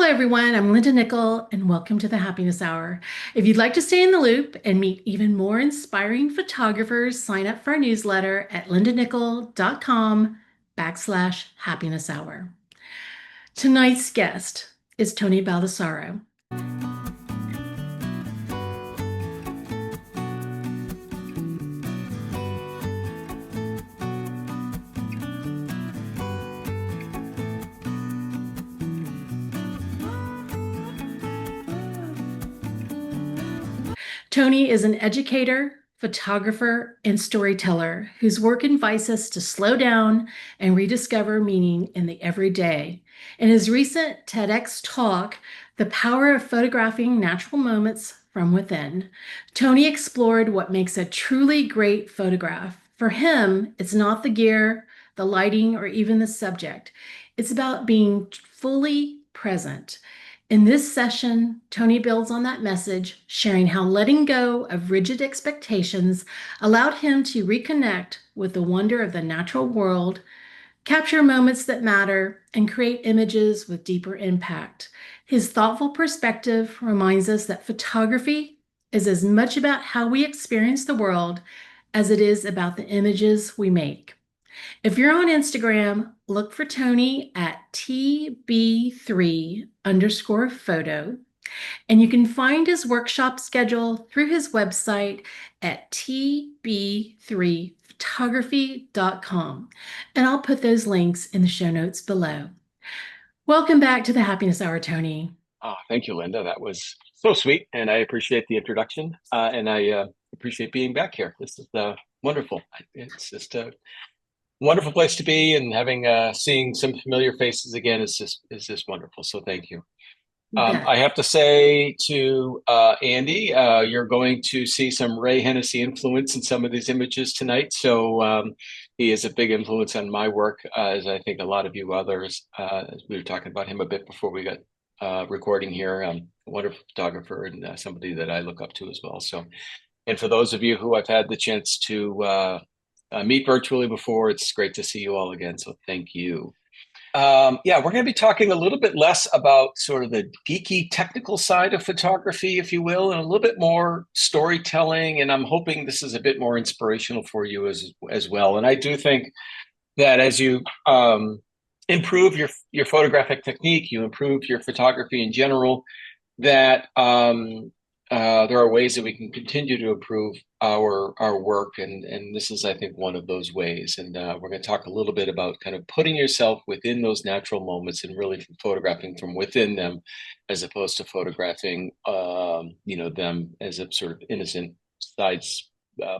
everyone. I'm Linda Nickell, and welcome to the Happiness Hour. If you'd like to stay in the loop and meet even more inspiring photographers, sign up for our newsletter at lindanickell.com/happiness hour. Tonight's guest is Tony Baldasaro. Tony is an educator, photographer, and storyteller whose work invites us to slow down and rediscover meaning in the everyday. In his recent TEDx talk, The Power of Photographing Natural Moments from Within, Tony explored what makes a truly great photograph. For him, it's not the gear, the lighting, or even the subject. It's about being fully present. In this session, Tony builds on that message, sharing how letting go of rigid expectations allowed him to reconnect with the wonder of the natural world, capture moments that matter, and create images with deeper impact. His thoughtful perspective reminds us that photography is as much about how we experience the world as it is about the images we make. If you're on Instagram, look for Tony at TB3_photo, and you can find his workshop schedule through his website at tb3photography.com. And I'll put those links in the show notes below. Welcome back to the Happiness Hour, Tony. Oh, thank you, Linda. That was so sweet, and I appreciate the introduction, and I appreciate being back here. This is wonderful. It's just a wonderful place to be, and having seeing some familiar faces again is just wonderful. So thank you. I have to say to Andy, you're going to see some Ray Hennessy influence in some of these images tonight. So he is a big influence on my work, as I think a lot of you others. We were talking about him a bit before we got recording here. A wonderful photographer and somebody that I look up to as well. So, and for those of you who I've had the chance to meet virtually before, it's great to see you all again. So thank you. Yeah, we're going to be talking a little bit less about sort of the geeky technical side of photography, if you will, and a little bit more storytelling. And I'm hoping this is a bit more inspirational for you as well. And I do think that as you improve your photographic technique, you improve your photography in general, that there are ways that we can continue to improve our work, and this is, I think, one of those ways. And we're going to talk a little bit about kind of putting yourself within those natural moments and really photographing from within them, as opposed to photographing, them as a sort of innocent sides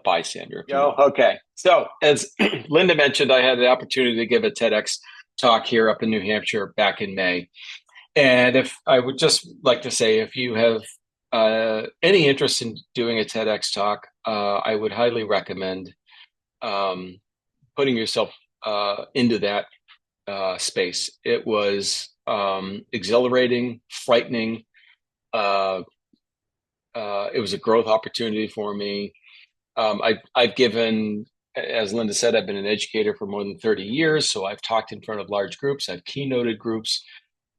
bystander. Okay. So as Linda mentioned, I had the opportunity to give a TEDx talk here up in New Hampshire back in May. And if I would just like to say, if you have any interest in doing a TEDx talk, I would highly recommend putting yourself into that space. It was exhilarating, frightening. It was a growth opportunity for me. I've given, as Linda said, I've been an educator for more than 30 years. So I've talked in front of large groups. I've keynoted groups,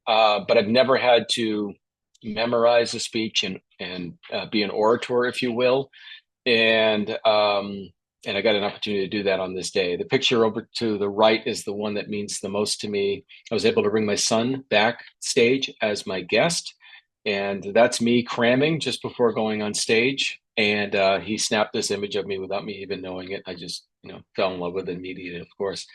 but I've never had to memorize a speech and be an orator, if you will. And I got an opportunity to do that on this day. The picture over to the right is the one that means the most to me. I was able to bring my son backstage as my guest, and that's me cramming just before going on stage. And he snapped this image of me without me even knowing it. I just, fell in love with it immediately, of course.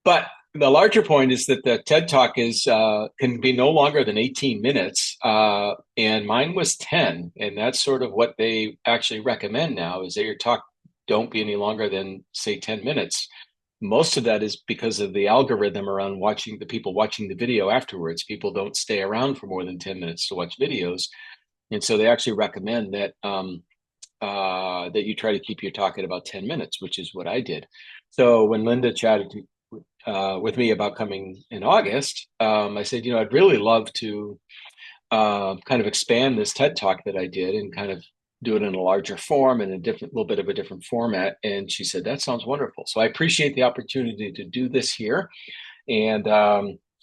But the larger point is that the TED Talk can be no longer than 18 minutes, and mine was 10. And that's sort of what they actually recommend now, is that your talk don't be any longer than, say, 10 minutes. Most of that is because of the algorithm around the people watching the video afterwards. People don't stay around for more than 10 minutes to watch videos. And so they actually recommend that that you try to keep your talk at about 10 minutes, which is what I did. So when Linda chatted with me about coming in August, I said, I'd really love to kind of expand this TED Talk that I did and kind of do it in a larger form and a little bit of a different format. And she said, that sounds wonderful. So I appreciate the opportunity to do this here. And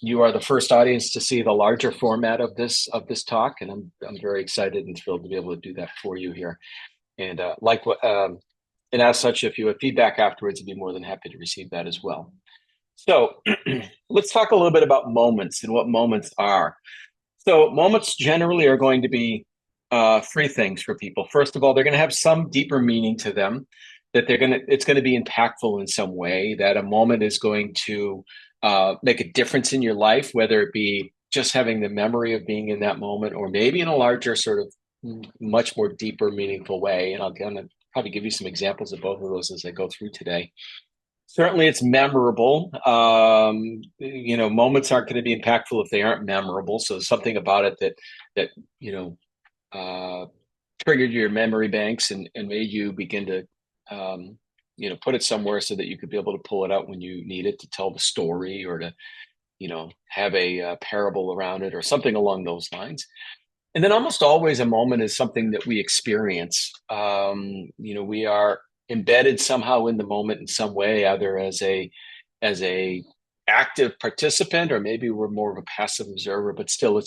you are the first audience to see the larger format of this talk, and I'm very excited and thrilled to be able to do that for you here. And and as such, if you have feedback afterwards, I'd be more than happy to receive that as well. So let's talk a little bit about moments and what moments are. So moments generally are going to be three things for people. First of all, they're going to have some deeper meaning to them, that it's going to be impactful in some way, that a moment is going to make a difference in your life, whether it be just having the memory of being in that moment, or maybe in a larger sort of much more deeper, meaningful way. And I'm going to probably give you some examples of both of those as I go through today. Certainly, it's memorable. Moments aren't going to be impactful if they aren't memorable. So something about it that you know triggered your memory banks and made you begin to put it somewhere so that you could be able to pull it out when you need it to tell the story, or to have a parable around it or something along those lines. And then almost always a moment is something that we experience. We are embedded somehow in the moment in some way, either as a active participant, or maybe we're more of a passive observer, but still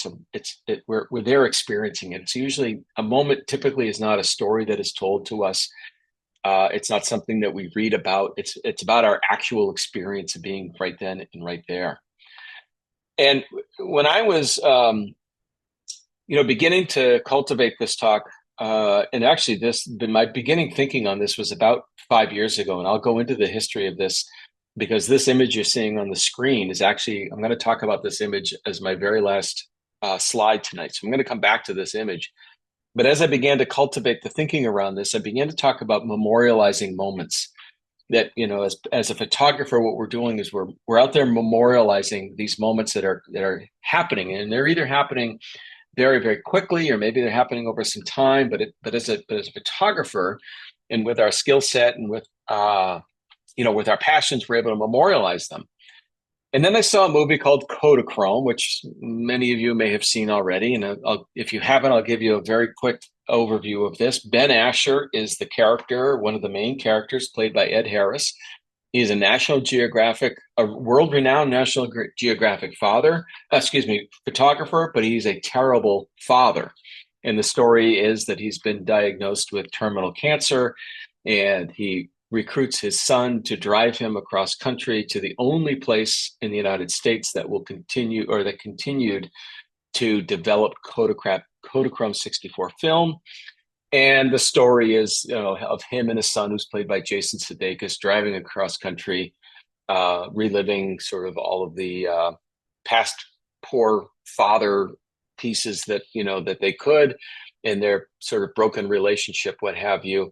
we're there experiencing it. It's usually a moment, typically is not a story that is told to us. It's not something that we read about. It's about our actual experience of being right then and right there. And when I was beginning to cultivate this talk, and actually my beginning thinking on this was about 5 years ago, and I'll go into the history of this, because this image you're seeing on the screen is actually, I'm going to talk about this image as my very last slide tonight. So I'm going to come back to this image. But as I began to cultivate the thinking around this, I began to talk about memorializing moments. That, as a photographer, what we're doing is we're out there memorializing these moments that are happening, and they're either happening very, very quickly, or maybe they're happening over some time. But as a photographer, and with our skill set, and with with our passions, we're able to memorialize them. And then I saw a movie called Kodachrome, which many of you may have seen already. And if you haven't, I'll give you a very quick overview of this. Ben Asher is the character, one of the main characters, played by Ed Harris. He's a world-renowned National Geographic photographer, but he's a terrible father. And the story is that he's been diagnosed with terminal cancer, and he recruits his son to drive him across country to the only place in the United States that continued to develop Kodachrome 64 film. And the story is of him and his son, who's played by Jason Sudeikis, driving across country, reliving sort of all of the past poor father pieces that they could, in their sort of broken relationship, what have you.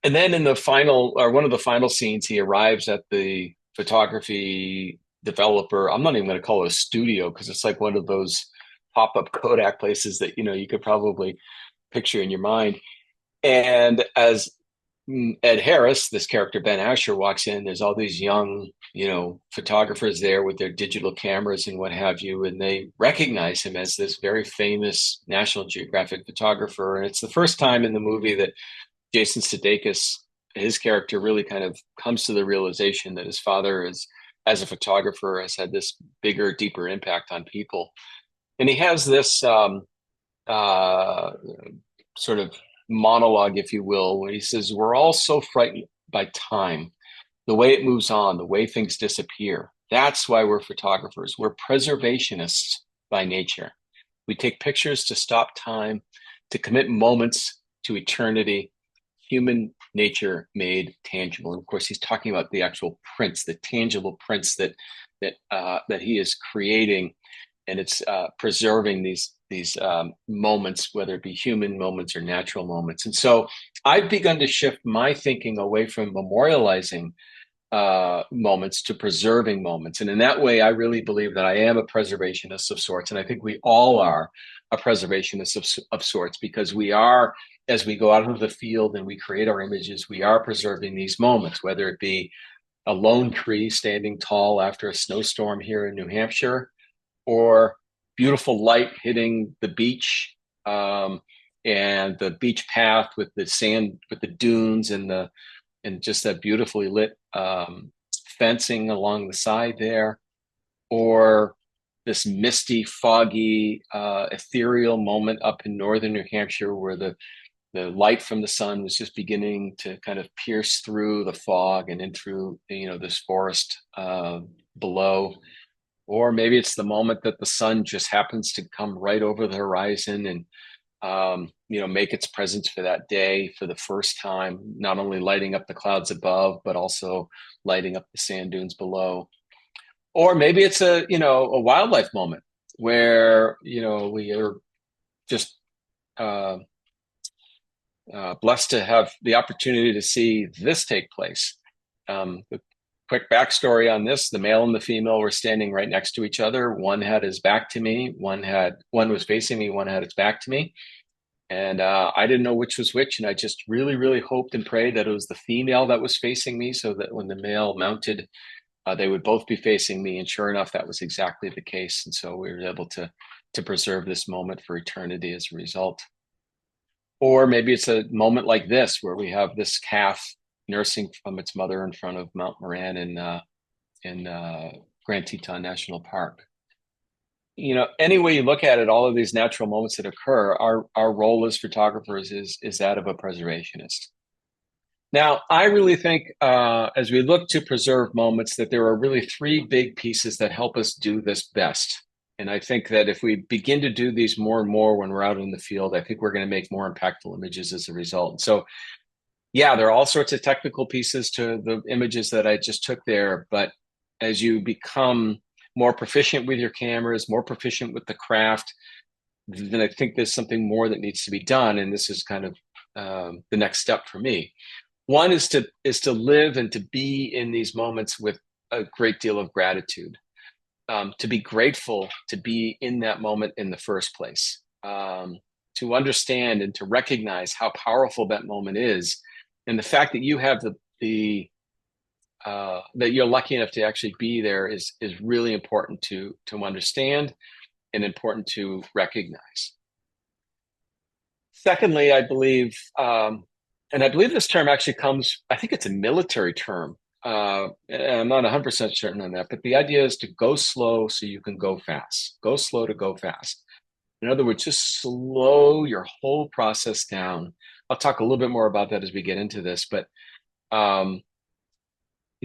And then in one of the final scenes, he arrives at the photography developer. I'm not even going to call it a studio, because it's like one of those pop-up Kodak places that you could probably picture in your mind. And as Ed Harris, this character Ben Asher, walks in, there's all these young photographers there with their digital cameras and what have you, and they recognize him as this very famous National Geographic photographer. And it's the first time in the movie that Jason Sudeikis, his character, really kind of comes to the realization that his father, as a photographer, has had this bigger, deeper impact on people. And he has this sort of monologue, if you will, where he says, "We're all so frightened by time, the way it moves on, the way things disappear. That's why we're photographers. We're preservationists by nature. We take pictures to stop time, to commit moments to eternity. Human nature made tangible." And of course, he's talking about the actual prints, the tangible prints that he is creating, and it's preserving these moments, whether it be human moments or natural moments. And so I've begun to shift my thinking away from memorializing moments to preserving moments. And in that way, I really believe that I am a preservationist of sorts. And I think we all are a preservationist of sorts, because we are, as we go out into the field and we create our images, we are preserving these moments, whether it be a lone tree standing tall after a snowstorm here in New Hampshire, or beautiful light hitting the beach, and the beach path with the sand, with the dunes, and just that beautifully lit fencing along the side there, or this misty, foggy, ethereal moment up in northern New Hampshire where the light from the sun was just beginning to kind of pierce through the fog and in through, this forest below. Or maybe it's the moment that the sun just happens to come right over the horizon and make its presence for that day for the first time, not only lighting up the clouds above, but also lighting up the sand dunes below. Or maybe it's a wildlife moment where, we are just uh, blessed to have the opportunity to see this take place. The quick backstory on this: the male and the female were standing right next to each other. One had his back to me. One was facing me. One had its back to me. And I didn't know which was which. And I just really, really hoped and prayed that it was the female that was facing me, so that when the male mounted, they would both be facing me. And sure enough, that was exactly the case. And so we were able to preserve this moment for eternity as a result. Or maybe it's a moment like this where we have this calf nursing from its mother in front of Mount Moran in Grand Teton National Park. Any way you look at it, all of these natural moments that occur, our role as photographers is that of a preservationist. Now, I really think as we look to preserve moments, that there are really three big pieces that help us do this best. And I think that if we begin to do these more and more when we're out in the field, I think we're going to make more impactful images as a result. So, yeah, there are all sorts of technical pieces to the images that I just took there. But as you become more proficient with your cameras, more proficient with the craft, then I think there's something more that needs to be done. And this is kind of the next step for me. One is to live and to be in these moments with a great deal of gratitude. To be grateful to be in that moment in the first place, to understand and to recognize how powerful that moment is, and the fact that you have that you're lucky enough to actually be there is really important to understand and important to recognize. Secondly, I believe, and I believe this term actually comes, I think it's a military term. I'm not 100% certain on that, but the idea is to go slow so you can go fast. Go slow to go fast. In other words, just slow your whole process down. I'll talk a little bit more about that as we get into this, but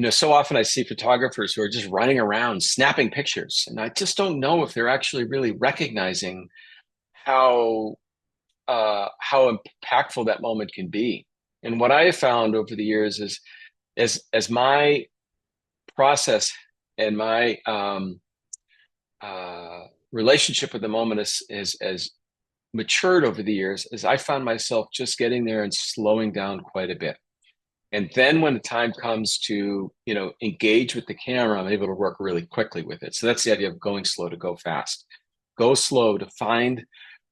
so often I see photographers who are just running around snapping pictures, and I just don't know if they're actually really recognizing how impactful that moment can be. And what I have found over the years is, as my process and my relationship with the moment has matured over the years, is I found myself just getting there and slowing down quite a bit. And then when the time comes to, engage with the camera, I'm able to work really quickly with it. So that's the idea of going slow to go fast. Go slow to find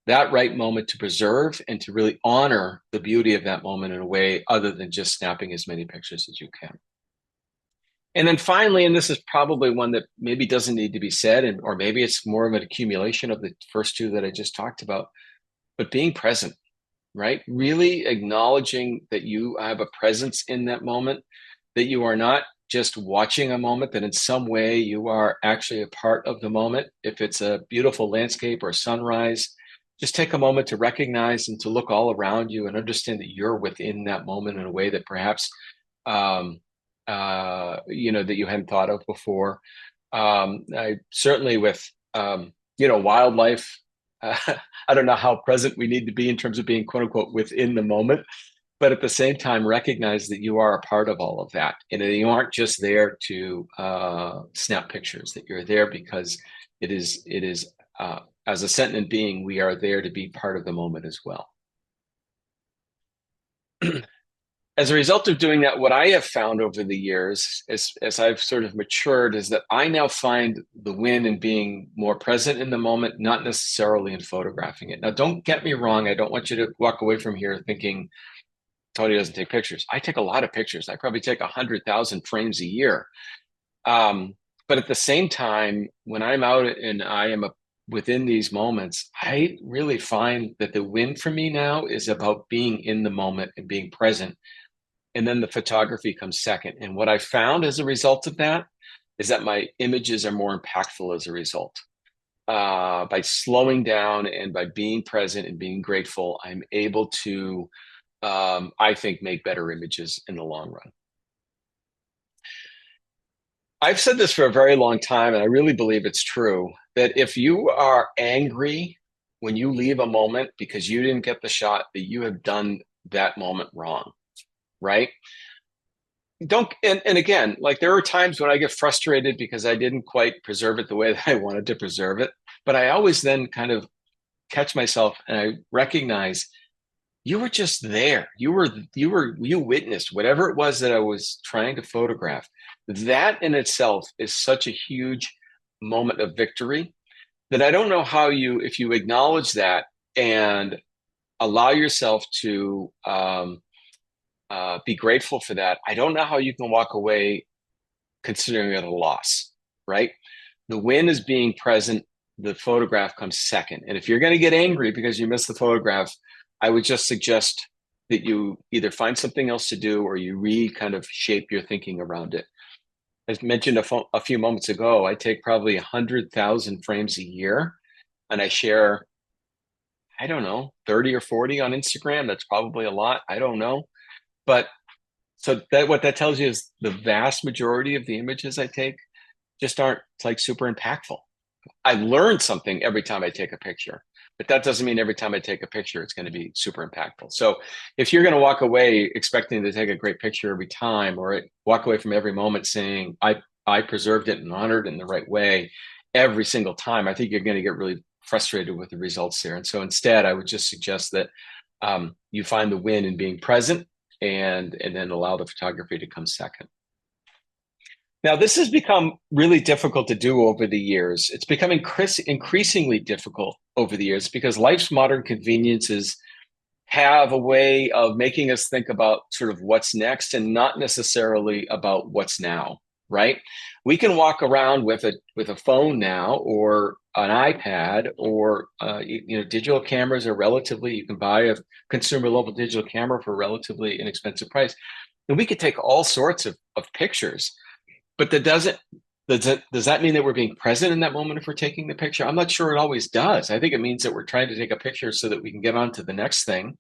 that right moment to preserve and to really honor the beauty of that moment in a way other than just snapping as many pictures as you can. And then finally, and this is probably one that maybe doesn't need to be said, or maybe it's more of an accumulation of the first two that I just talked about, but being present. Right? Really acknowledging that you have a presence in that moment, that you are not just watching a moment, that in some way you are actually a part of the moment. If it's a beautiful landscape or sunrise, just take a moment to recognize and to look all around you and understand that you're within that moment in a way that perhaps, that you hadn't thought of before. I certainly with, wildlife, I don't know how present we need to be in terms of being quote unquote within the moment, but at the same time, recognize that you are a part of all of that. And that you aren't just there to snap pictures, that you're there because it is as a sentient being, we are there to be part of the moment as well. As a result of doing that, what I have found over the years, as I've sort of matured, is that I now find the win in being more present in the moment, not necessarily in photographing it. Now, don't get me wrong. I don't want you to walk away from here thinking Tony doesn't take pictures. I take a lot of pictures. I probably take 100,000 frames a year. But at the same time, when I'm out and I am within these moments, I really find that the win for me now is about being in the moment and being present and then the photography comes second. And what I found as a result of that is that my images are more impactful as a result. By slowing down and by being present and being grateful, I'm able to, I think, make better images in the long run. I've said this for a very long time, and I really believe it's true, that if you are angry when you leave a moment because you didn't get the shot, that you have done that moment wrong, right? Don't, and again, like there are times when I get frustrated because I didn't quite preserve it the way that I wanted to preserve it. But I always then kind of catch myself and I recognize you were just there. You witnessed whatever it was that I was trying to photograph. That in itself is such a huge moment of victory that I don't know how you, if you acknowledge that and allow yourself to be grateful for that, I don't know how you can walk away considering it a loss, right? The win is being present. The photograph comes second. And if you're going to get angry because you missed the photograph, I would just suggest that you either find something else to do or you kind of shape your thinking around it. As mentioned a few moments ago, I take probably 100,000 frames a year and I share, I don't know, 30 or 40 on Instagram. That's probably a lot. I don't know. But so that what that tells you is the vast majority of the images I take just aren't like super impactful. I learn something every time I take a picture, but that doesn't mean every time I take a picture, it's going to be super impactful. So if you're going to walk away expecting to take a great picture every time, or walk away from every moment saying, I preserved it and honored it in the right way every single time, I think you're going to get really frustrated with the results there. And so instead, I would just suggest that you find the win in being present and then allow the photography to come second. Now, this has become really difficult to do over the years. It's becoming increasingly difficult over the years because life's modern conveniences have a way of making us think about sort of what's next and not necessarily about what's now, right? We can walk around with a phone now or an iPad or digital cameras are relatively, you can buy a consumer level digital camera for a relatively inexpensive price. And we could take all sorts of pictures. But does that mean that we're being present in that moment if we're taking the picture? I'm not sure it always does. I think it means that we're trying to take a picture so that we can get on to the next thing.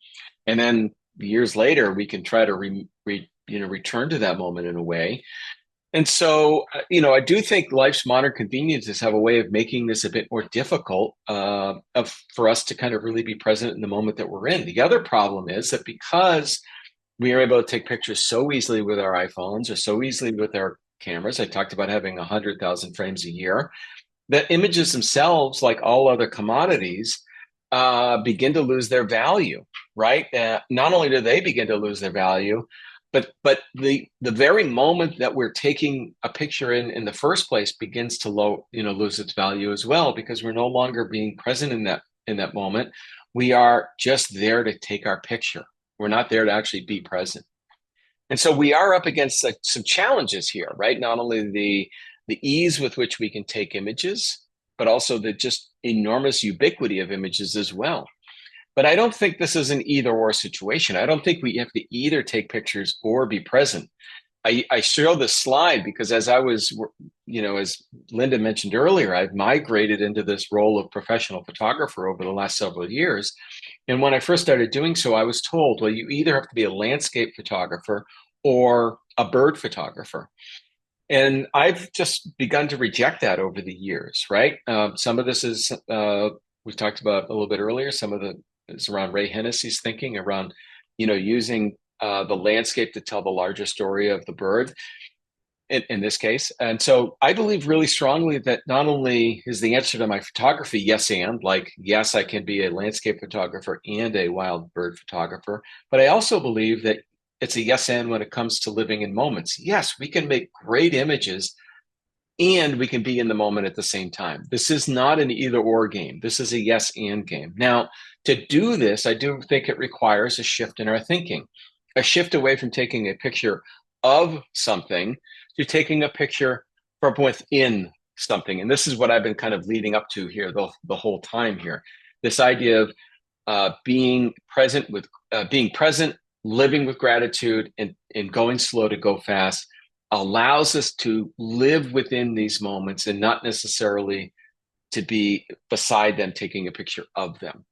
And then years later, we can try to return to that moment in a way. And so, I do think life's modern conveniences have a way of making this a bit more difficult for us to kind of really be present in the moment that we're in. The other problem is that because we are able to take pictures so easily with our iPhones or so easily with our cameras. I talked about having 100,000 frames a year. That images themselves, like all other commodities, begin to lose their value, right? Not only do they begin to lose their value, but the very moment that we're taking a picture in the first place begins to lose its value as well because we're no longer being present in that moment. We are just there to take our picture. We're not there to actually be present. And so we are up against some challenges here, right? Not only the ease with which we can take images, but also the just enormous ubiquity of images as well. But I don't think this is an either or situation. I don't think we have to either take pictures or be present. I show this slide because as as Linda mentioned earlier, I've migrated into this role of professional photographer over the last several years. And when I first started doing so, I was told, well, you either have to be a landscape photographer or a bird photographer. And I've just begun to reject that over the years, right? Some of this is, we talked about a little bit earlier, some of the is around Ray Hennessy's thinking around, using the landscape to tell the larger story of the bird in this case. And so I believe really strongly that not only is the answer to my photography yes and, like, yes, I can be a landscape photographer and a wild bird photographer, but I also believe that it's a yes and when it comes to living in moments. Yes, we can make great images and we can be in the moment at the same time. This is not an either or game. This is a yes and game. Now, to do this, I do think it requires a shift in our thinking, a shift away from taking a picture of something to taking a picture from within something. And this is what I've been kind of leading up to here the whole time here. This idea of being present living with gratitude and going slow to go fast allows us to live within these moments and not necessarily to be beside them, taking a picture of them.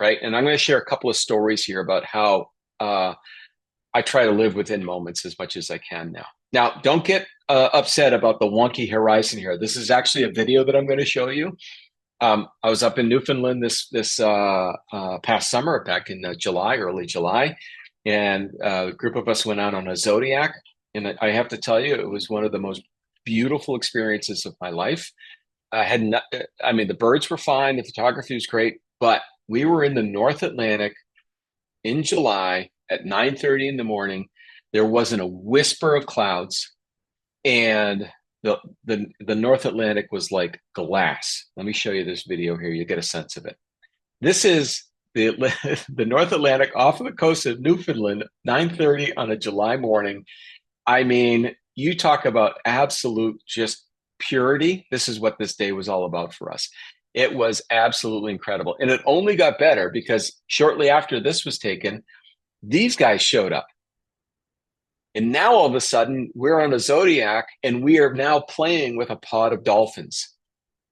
Right. And I'm going to share a couple of stories here about how I try to live within moments as much as I can now. Now, don't get upset about the wonky horizon here. This is actually a video that I'm going to show you. I was up in Newfoundland this past summer, back in July, early July, and a group of us went out on a Zodiac. And I have to tell you, it was one of the most beautiful experiences of my life. I had not, I mean, the birds were fine, the photography was great, but we were in the North Atlantic in July at 9:30 in the morning. There wasn't a whisper of clouds, and the North Atlantic was like glass. Let me show you this video here. You get a sense of it. This is the the North Atlantic off of the coast of Newfoundland, 9:30 on a July morning. I mean, you talk about absolute just purity. This is what this day was all about for us. It was absolutely incredible. And it only got better because shortly after this was taken, these guys showed up. And now all of a sudden, we're on a Zodiac and we are now playing with a pod of dolphins.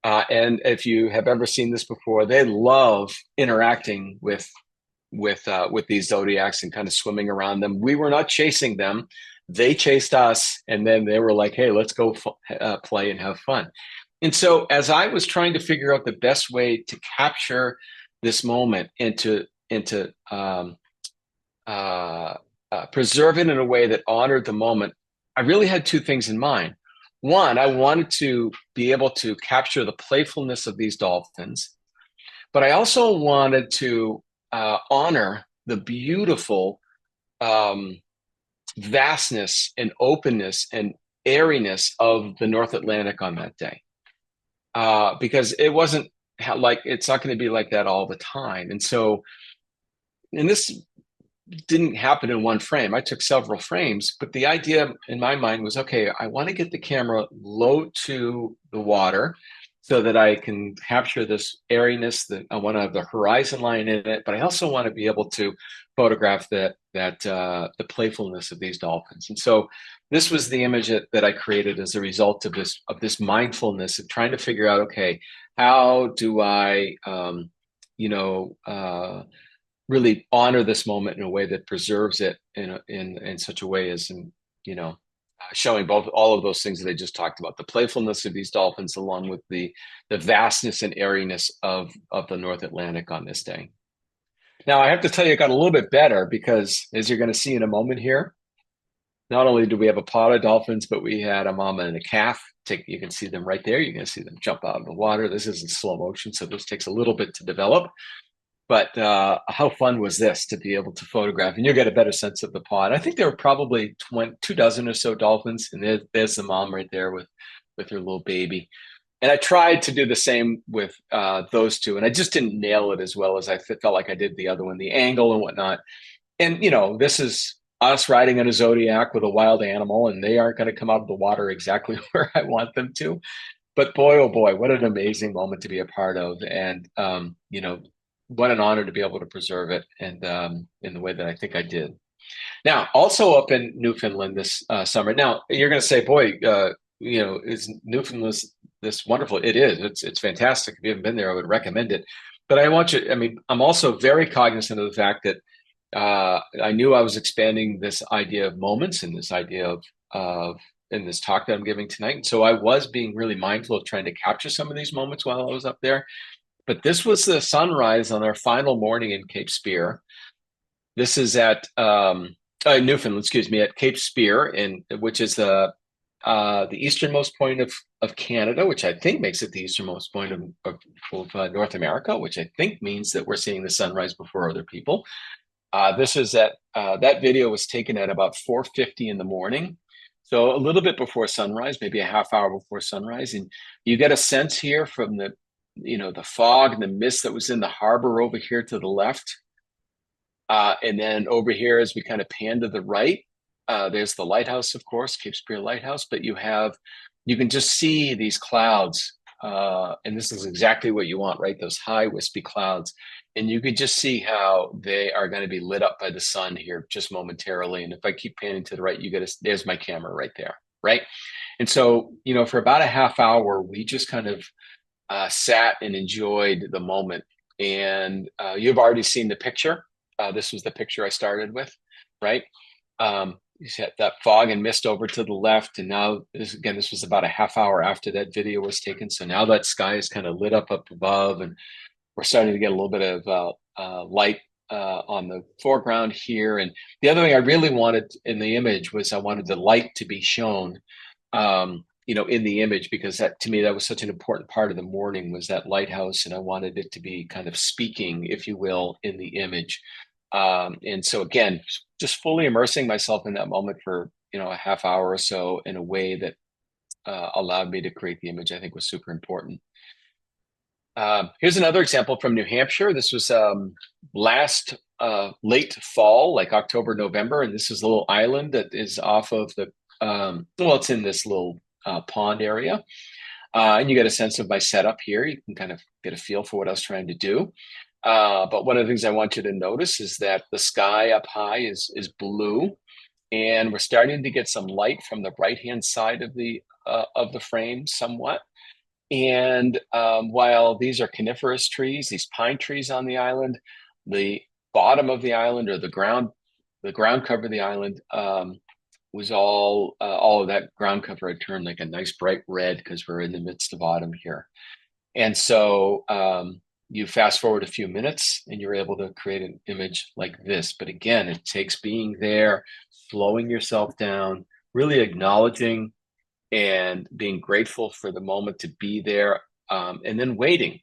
And if you have ever seen this before, they love interacting with these Zodiacs and kind of swimming around them. We were not chasing them. They chased us, and then they were like, hey, let's go play and have fun. And so as I was trying to figure out the best way to capture this moment and to preserve it in a way that honored the moment, I really had two things in mind. One, I wanted to be able to capture the playfulness of these dolphins, but I also wanted to honor the beautiful vastness and openness and airiness of the North Atlantic on that day. Because it wasn't like, it's not going to be like that all the time. And so, and this didn't happen in one frame. I took several frames, but the idea in my mind was, okay, I want to get the camera low to the water so that I can capture this airiness, that I want to have the horizon line in it, but I also want to be able to photograph the playfulness of these dolphins. And so this was the image that I created as a result of this mindfulness of trying to figure out, okay, how do I, really honor this moment in a way that preserves it in such a way as, showing both all of those things that I just talked about, the playfulness of these dolphins, along with the vastness and airiness of the North Atlantic on this day. Now, I have to tell you, it got a little bit better because, as you're going to see in a moment here, not only do we have a pod of dolphins, but we had a mama and a calf. You can see them right there. You're going to see them jump out of the water. This is in slow motion, so this takes a little bit to develop. But how fun was this to be able to photograph? And you'll get a better sense of the pod. I think there were probably 2 dozen or so dolphins, and there's the mom right there with her little baby. And I tried to do the same with those two, and I just didn't nail it as well as I felt like I did the other one, the angle and whatnot. And, this is us riding on a Zodiac with a wild animal, and they aren't going to come out of the water exactly where I want them to. But boy, oh boy, what an amazing moment to be a part of. And, what an honor to be able to preserve it, and in the way that I think I did. Now, also up in Newfoundland this summer. Now, you're going to say, boy, is Newfoundland this wonderful? It is. It's fantastic. If you haven't been there, I would recommend it. But I'm also very cognizant of the fact that I knew I was expanding this idea of moments and this idea of in this talk that I'm giving tonight. And so I was being really mindful of trying to capture some of these moments while I was up there. But this was the sunrise on our final morning in Cape Spear. This is at Newfoundland, at Cape Spear, which is the easternmost point of Canada, which I think makes it the easternmost point of North America, which I think means that we're seeing the sunrise before other people. This is that video was taken at about 4:50 in the morning. So a little bit before sunrise, maybe a half hour before sunrise. And you get a sense here from the fog and the mist that was in the harbor over here to the left. And then over here, as we kind of pan to the right, there's the lighthouse, of course, Cape Spear Lighthouse, but you can just see these clouds and this is exactly what you want, right? Those high wispy clouds. And you could just see how they are going to be lit up by the sun here just momentarily. And if I keep panning to the right, you get there's my camera right there, right? And so, for about a half hour, we just kind of sat and enjoyed the moment. And you've already seen the picture. This was the picture I started with, right? You had that fog and mist over to the left. And now, this was about a half hour after that video was taken. So now that sky is kind of lit up above, and we're starting to get a little bit of light on the foreground here. And the other thing I really wanted in the image was I wanted the light to be shown in the image, because that, to me, that was such an important part of the morning, was that lighthouse, and I wanted it to be kind of speaking, if you will, in the image. And so again, just fully immersing myself in that moment for a half hour or so in a way that allowed me to create the image, I think was super important. Here's another example from New Hampshire. This was last late fall, like October, November, and this is a little island that is off of the it's in this little pond area. And you get a sense of my setup here. You can kind of get a feel for what I was trying to do. But one of the things I want you to notice is that the sky up high is blue, and we're starting to get some light from the right-hand side of the frame somewhat. And while these are coniferous trees, these pine trees on the island, the bottom of the island, or the ground cover of the island, was all of that ground cover had turned like a nice bright red, because we're in the midst of autumn here. And so you fast forward a few minutes and you're able to create an image like this. But again, it takes being there, slowing yourself down, really acknowledging and being grateful for the moment to be there, and then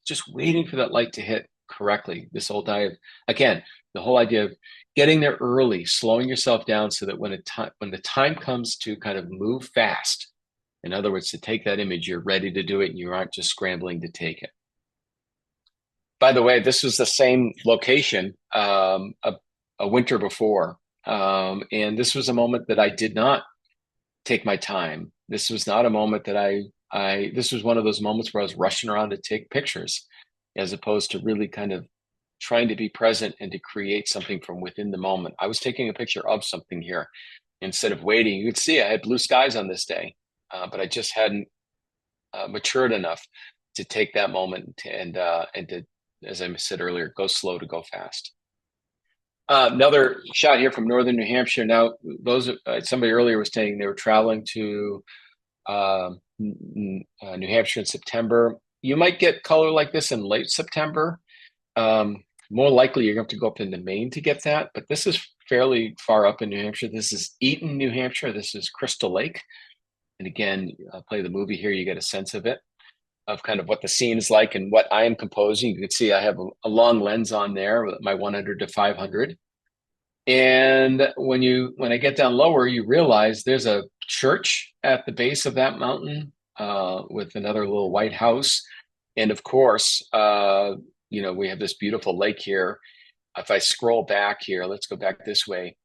just waiting for that light to hit correctly. This whole dive, again, the whole idea of getting there early, slowing yourself down, so that when the time comes to kind of move fast, in other words, to take that image, you're ready to do it and you aren't just scrambling to take it. By the way, this was the same location a winter before. And this was a moment that I did not take my time. This was not a moment that this was one of those moments where I was rushing around to take pictures, as opposed to really kind of trying to be present and to create something from within the moment. I was taking a picture of something here instead of waiting. You could see I had blue skies on this day, but I just hadn't matured enough to take that moment and to, as I said earlier, go slow to go fast. Another shot here from northern New Hampshire. Now, somebody earlier was saying they were traveling to New Hampshire in September. You might get color like this in late September. More likely, you're going to have to go up into Maine to get that, but this is fairly far up in New Hampshire. This is Eaton, New Hampshire. This is Crystal Lake. And again, I'll play the movie here. You get a sense of it, of kind of what the scene is like and what I am composing. You can see I have a long lens on there with my 100 to 500. And when I get down lower, you realize there's a church at the base of that mountain with another little white house. And of course, we have this beautiful lake here. If I scroll back here, let's go back this way.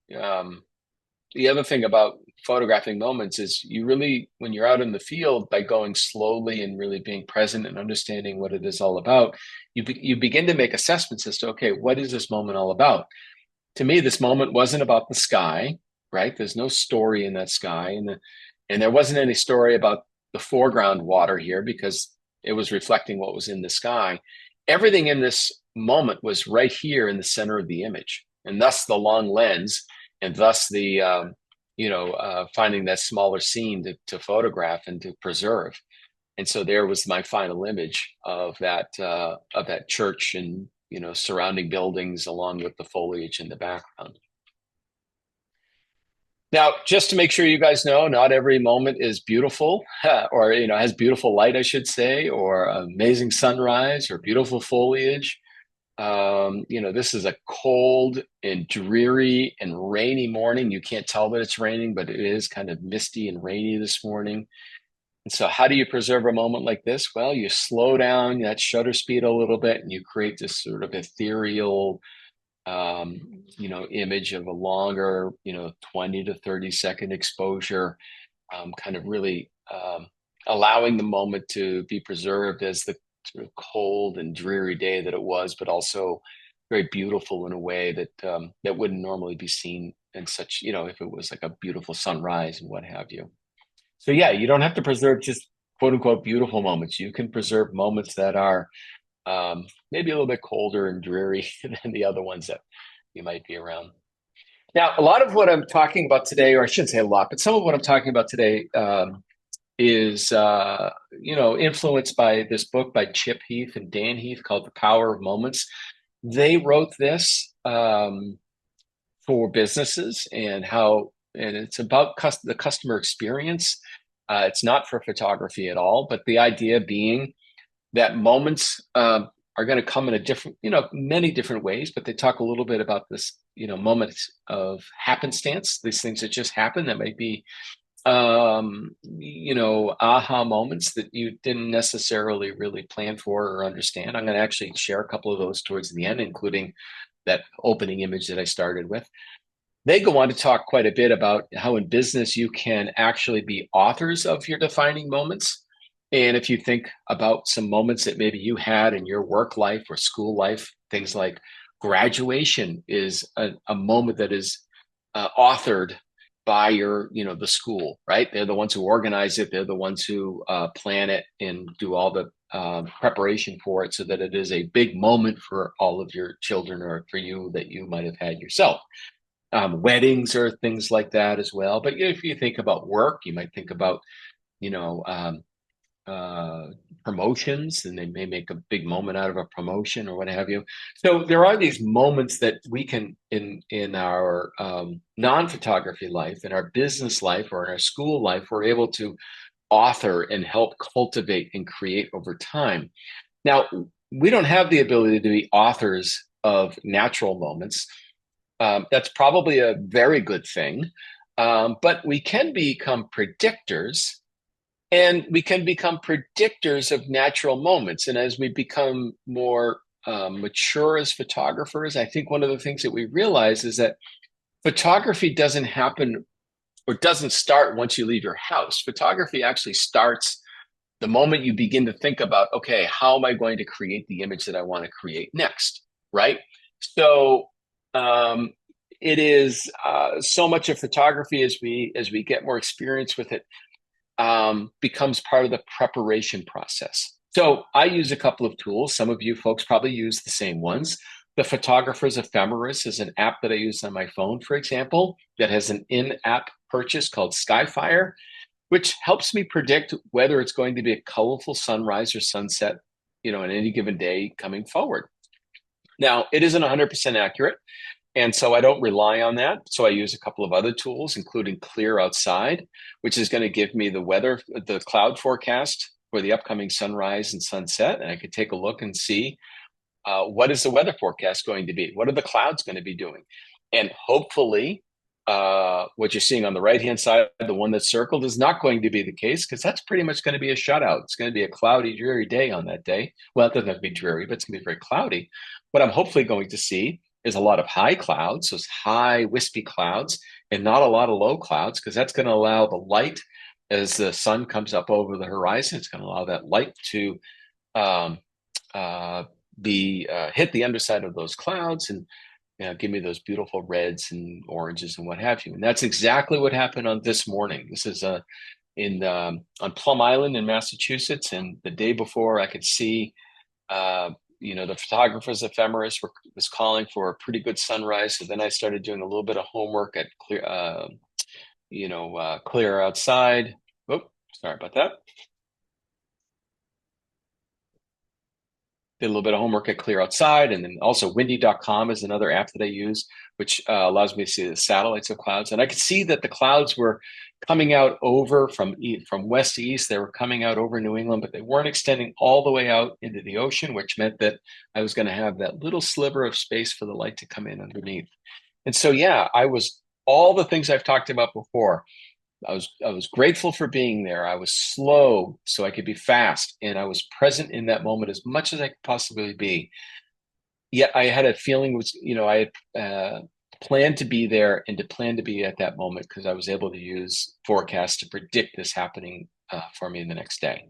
The other thing about photographing moments is when you're out in the field, by going slowly and really being present and understanding what it is all about, you begin to make assessments as to, okay, what is this moment all about? To me, this moment wasn't about the sky, right? There's no story in that sky. And there wasn't any story about the foreground water here, because it was reflecting what was in the sky. Everything in this moment was right here in the center of the image, and thus the long lens, and thus the finding that smaller scene to photograph and to preserve. And so there was my final image of that church and surrounding buildings, along with the foliage in the background. Now, just to make sure you guys know, not every moment is beautiful, or has beautiful light, I should say, or amazing sunrise or beautiful foliage. This is a cold and dreary and rainy morning. You can't tell that it's raining, but it is kind of misty and rainy this morning. And so how do you preserve a moment like this? Well, you slow down that shutter speed a little bit, and you create this sort of ethereal, image of a longer, 20 to 30 second exposure, kind of really allowing the moment to be preserved as the sort of cold and dreary day that it was, but also very beautiful in a way that that wouldn't normally be seen in such, if it was like a beautiful sunrise and what have you. So yeah, you don't have to preserve just quote unquote beautiful moments. You can preserve moments that are maybe a little bit colder and dreary than the other ones that you might be around. Now, a lot of what I'm talking about today, or I shouldn't say a lot, but some of what I'm talking about today is, influenced by this book by Chip Heath and Dan Heath called The Power of Moments. They wrote this for businesses and it's about the customer experience. It's not for photography at all, but the idea being that moments are going to come in many different ways, but they talk a little bit about this, moments of happenstance, these things that just happen that might be, aha moments that you didn't necessarily really plan for or understand. I'm going to actually share a couple of those towards the end, including that opening image that I started with. They go on to talk quite a bit about how in business you can actually be authors of your defining moments. And if you think about some moments that maybe you had in your work life or school life, things like graduation is a moment that is authored by the school, right? They're the ones who organize it. They're the ones who plan it and do all the preparation for it so that it is a big moment for all of your children or for you that you might have had yourself. Weddings or things like that as well. But if you think about work, you might think about, you know, um, uh, promotions, and they may make a big moment out of a promotion or what have you. So there are these moments that we can, in our non-photography life, in our business life, or in our school life, we're able to author and help cultivate and create over time. Now, we don't have the ability to be authors of natural moments. That's probably a very good thing. But we can become predictors, and we can become predictors of natural moments. And as we become more mature as photographers, I think one of the things that we realize is that photography doesn't happen or doesn't start once you leave your house. Photography actually starts the moment you begin to think about, okay, how am I going to create the image that I want to create next, right? So it is so much of photography as we get more experience with it becomes part of the preparation process. So I use a couple of tools. Some of you folks probably use the same ones. The Photographer's Ephemeris is an app that I use on my phone, for example, that has an in-app purchase called Skyfire, which helps me predict whether it's going to be a colorful sunrise or sunset, in any given day coming forward. Now, it isn't 100% accurate, and so I don't rely on that. So I use a couple of other tools, including Clear Outside, which is going to give me the cloud forecast for the upcoming sunrise and sunset. And I could take a look and see what is the weather forecast going to be? What are the clouds going to be doing? And hopefully, what you're seeing on the right-hand side, the one that's circled, is not going to be the case, because that's pretty much going to be a shutout. It's going to be a cloudy, dreary day on that day. Well, it doesn't have to be dreary, but it's going to be very cloudy. What I'm hopefully going to see is a lot of high clouds, those high wispy clouds, and not a lot of low clouds, because that's going to allow the light as the sun comes up over the horizon. It's going to allow that light to um, hit the underside of those clouds and give me those beautiful reds and oranges and what have you. And that's exactly what happened on this morning. This is on Plum Island in Massachusetts, and the day before I could see the Photographer's Ephemeris was calling for a pretty good sunrise. So then I started doing a little bit of homework at Clear Outside. Oh, sorry about that. Did a little bit of homework at Clear Outside, and then also windy.com is another app that I use, which allows me to see the satellites of clouds. And I could see that the clouds were coming out over from west to east. They were coming out over New England, but they weren't extending all the way out into the ocean, which meant that I was going to have that little sliver of space for the light to come in underneath. And so, yeah, I was all the things I've talked about before. I was grateful for being there. I was slow so I could be fast, and I was present in that moment as much as I could possibly be. Yet I had a feeling I had planned to be there and to plan to be at that moment, because I was able to use forecasts to predict this happening for me the next day.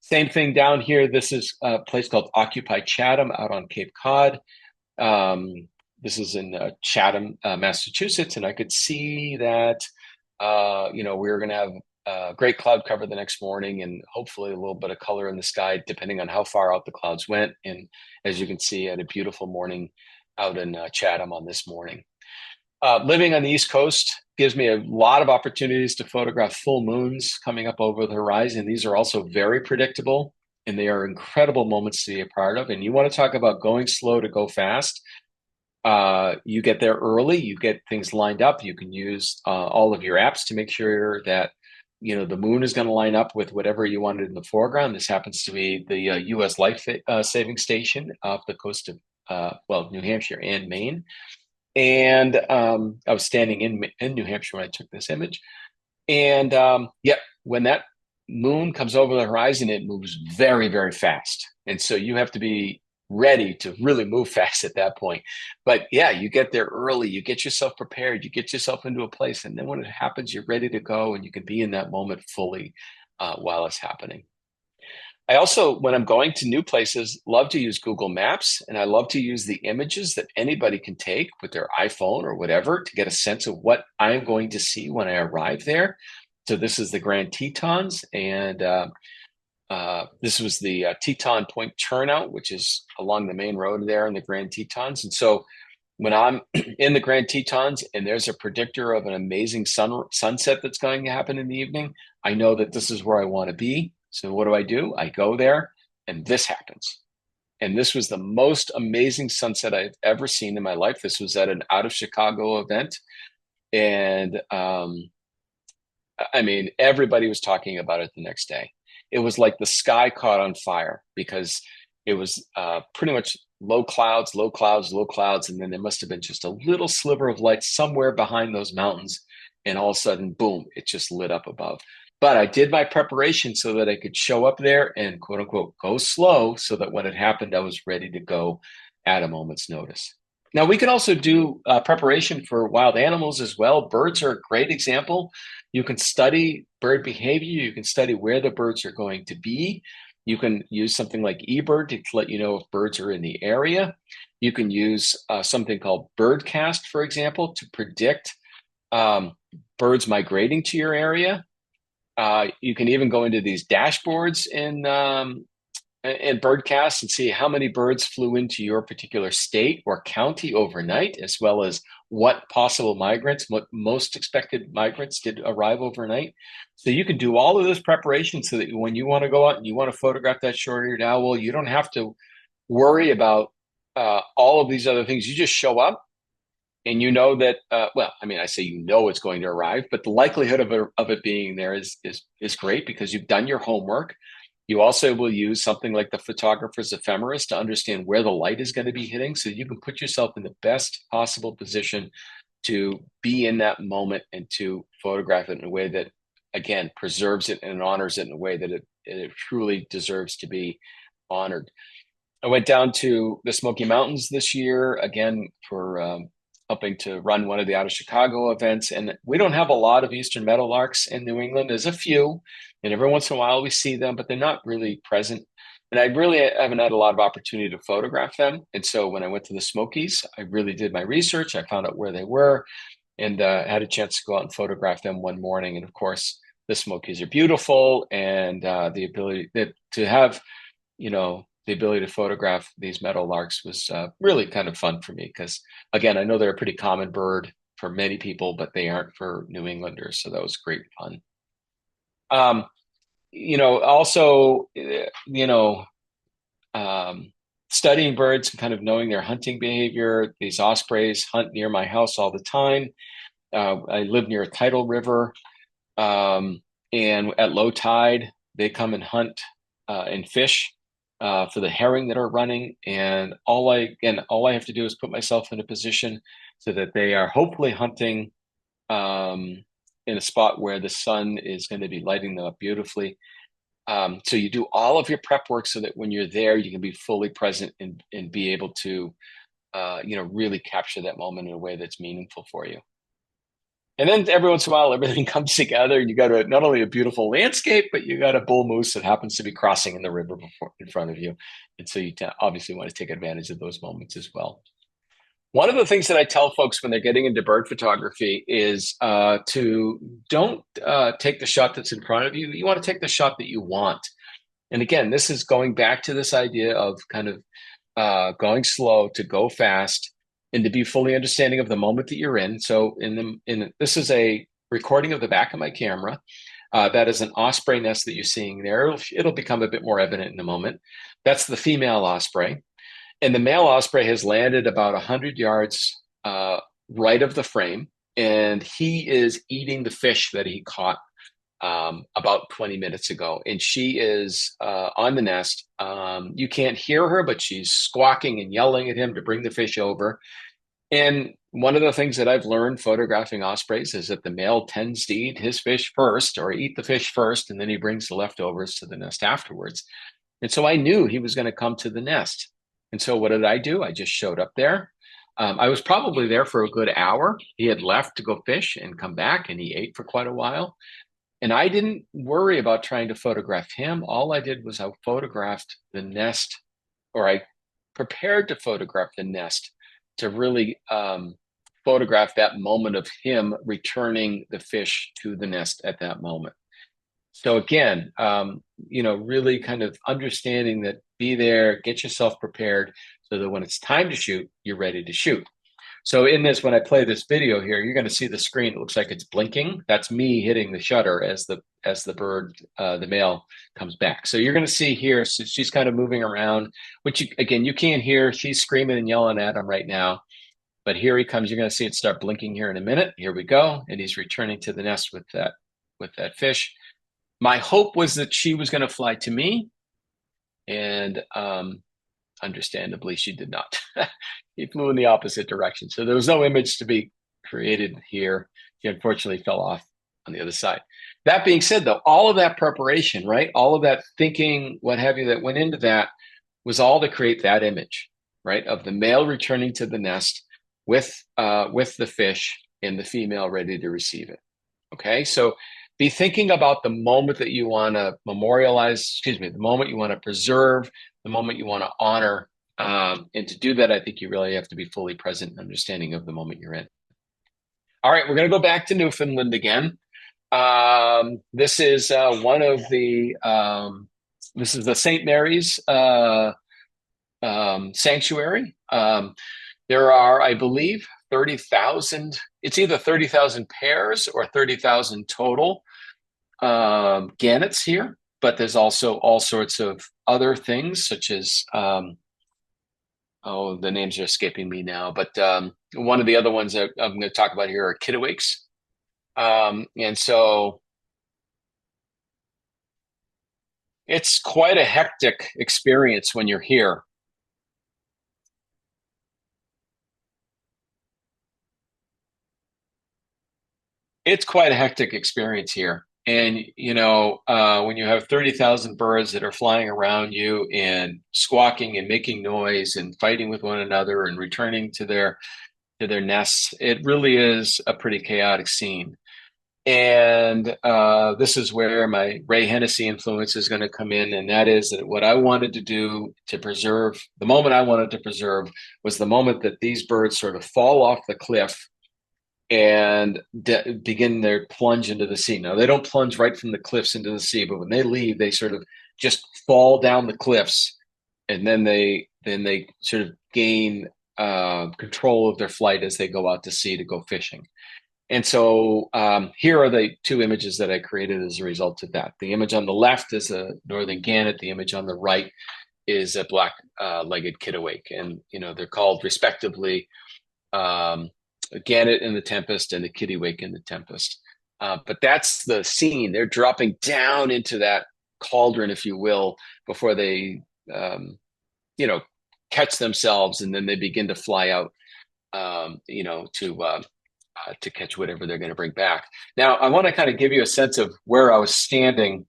Same thing down here. This is a place called Occupy Chatham out on Cape Cod. Um, this is in Chatham, Massachusetts, and I could see that we were going to have great cloud cover the next morning, and hopefully a little bit of color in the sky, depending on how far out the clouds went. And as you can see, I had a beautiful morning out in Chatham on this morning. Living on the East Coast gives me a lot of opportunities to photograph full moons coming up over the horizon. These are also very predictable, and they are incredible moments to be a part of. And you want to talk about going slow to go fast. You get there early, you get things lined up. You can use all of your apps to make sure that the moon is going to line up with whatever you wanted in the foreground. This happens to be the U.S. Life Saving Station off the coast of New Hampshire and Maine. And I was standing in New Hampshire when I took this image. And when that moon comes over the horizon, it moves very, very fast. And so you have to be ready to really move fast at that point. But yeah, you get there early, you get yourself prepared, you get yourself into a place. And then when it happens, you're ready to go and you can be in that moment fully while it's happening. I also, when I'm going to new places, love to use Google Maps, and I love to use the images that anybody can take with their iPhone or whatever to get a sense of what I'm going to see when I arrive there. So this is the Grand Tetons, and this was the Teton Point turnout, which is along the main road there in the Grand Tetons. And so when I'm in the Grand Tetons and there's a predictor of an amazing sunset that's going to happen in the evening, I know that this is where I want to be. So what do? I go there and this happens. And this was the most amazing sunset I've ever seen in my life. This was at an out of Chicago event. And everybody was talking about it the next day. It was like the sky caught on fire because it was pretty much low clouds, low clouds, low clouds. And then there must have been just a little sliver of light somewhere behind those mountains. And all of a sudden, boom, it just lit up above. But I did my preparation so that I could show up there and quote unquote go slow so that when it happened, I was ready to go at a moment's notice. Now, we can also do preparation for wild animals as well. Birds are a great example. You can study bird behavior. You can study where the birds are going to be. You can use something like eBird to let you know if birds are in the area. You can use something called Birdcast, for example, to predict birds migrating to your area. You can even go into these dashboards in Birdcast and see how many birds flew into your particular state or county overnight, as well as what possible migrants, what most expected migrants did arrive overnight. So you can do all of this preparation so that when you want to go out and you want to photograph that short-eared owl, you don't have to worry about all of these other things. You just show up and you know that, I say it's going to arrive, but the likelihood of it being there is great because you've done your homework. You also will use something like the photographer's ephemeris to understand where the light is going to be hitting so you can put yourself in the best possible position to be in that moment and to photograph it in a way that, again, preserves it and honors it in a way that it truly deserves to be honored. I went down to the Smoky Mountains this year, again, for helping to run one of the Out of Chicago events. And we don't have a lot of eastern meadowlarks in New England. There's a few, and every once in a while we see them, but they're not really present. And I really haven't had a lot of opportunity to photograph them. And so when I went to the Smokies, I really did my research. I found out where they were and had a chance to go out and photograph them one morning. And of course, the Smokies are beautiful, and the ability to have, the ability to photograph these meadowlarks was really kind of fun for me because, again, I know they're a pretty common bird for many people, but they aren't for New Englanders. So that was great fun. Also, studying birds and kind of knowing their hunting behavior. These ospreys hunt near my house all the time. I live near a tidal river, and at low tide, they come and hunt and fish for the herring that are running. And all I have to do is put myself in a position so that they are hopefully hunting in a spot where the sun is going to be lighting them up beautifully. So you do all of your prep work so that when you're there, you can be fully present and be able to, really capture that moment in a way that's meaningful for you. And then every once in a while, everything comes together, and you got not only a beautiful landscape, but you got a bull moose that happens to be crossing in the river in front of you. And so you obviously want to take advantage of those moments as well. One of the things that I tell folks when they're getting into bird photography is to don't take the shot that's in front of you. You want to take the shot that you want. And again, this is going back to this idea of kind of going slow to go fast and to be fully understanding of the moment that you're in. So this is a recording of the back of my camera. That is an osprey nest that you're seeing there. It'll become a bit more evident in a moment. That's the female osprey. And the male osprey has landed about 100 yards right of the frame. And he is eating the fish that he caught about 20 minutes ago. And she is on the nest. You can't hear her, but she's squawking and yelling at him to bring the fish over. And one of the things that I've learned photographing ospreys is that the male tends to eat his fish first, or eat the fish first, and then he brings the leftovers to the nest afterwards. And so I knew he was going to come to the nest. And so what did I do? I just showed up there. I was probably there for a good hour. He had left to go fish and come back, and he ate for quite a while. And I didn't worry about trying to photograph him. All I did was I photographed the nest, or I prepared to photograph the nest to really photograph that moment of him returning the fish to the nest at that moment. So again, really kind of understanding that, be there, get yourself prepared so that when it's time to shoot, you're ready to shoot. So in this, when I play this video here, you're going to see the screen. It looks like it's blinking. That's me hitting the shutter as the bird, the male, comes back. So you're going to see here, so she's kind of moving around, which you can't hear. She's screaming and yelling at him right now. But here he comes. You're going to see it start blinking here in a minute. Here we go, and he's returning to the nest with that fish. My hope was that she was going to fly to me, and understandably, she did not. He flew in the opposite direction. So there was no image to be created here. He unfortunately fell off on the other side. That being said, though, all of that preparation, right? All of that thinking, what have you, that went into that was all to create that image, right? Of the male returning to the nest with the fish and the female ready to receive it. Okay, so be thinking about the moment that you want to memorialize, the moment you want to preserve, the moment you want to honor. And to do that, I think you really have to be fully present and understanding of the moment you're in. All right, we're going to go back to Newfoundland again. This is this is the St. Mary's sanctuary. There are, I believe, 30,000. It's either 30,000 pairs or 30,000 total gannets here, but there's also all sorts of other things, such as the names are escaping me now, but one of the other ones that I'm going to talk about here are kittiwakes. And so it's quite a hectic experience when you're here. It's quite a hectic experience here. And, when you have 30,000 birds that are flying around you and squawking and making noise and fighting with one another and returning to their nests, it really is a pretty chaotic scene. And this is where my Ray Hennessy influence is going to come in. And that is that what I wanted to do to preserve, the moment I wanted to preserve was the moment that these birds sort of fall off the cliff and begin their plunge into the sea. Now, they don't plunge right from the cliffs into the sea, but when they leave, they sort of just fall down the cliffs, and then they sort of gain control of their flight as they go out to sea to go fishing. And so here are the two images that I created as a result of that. The image on the left is a northern gannet. The image on the right is a black-legged kittiwake, and they're called respectively gannet in the Tempest and the kittiwake in the Tempest. But that's the scene. They're dropping down into that cauldron, if you will, before they, catch themselves, and then they begin to fly out, to catch whatever they're going to bring back. Now, I want to kind of give you a sense of where I was standing,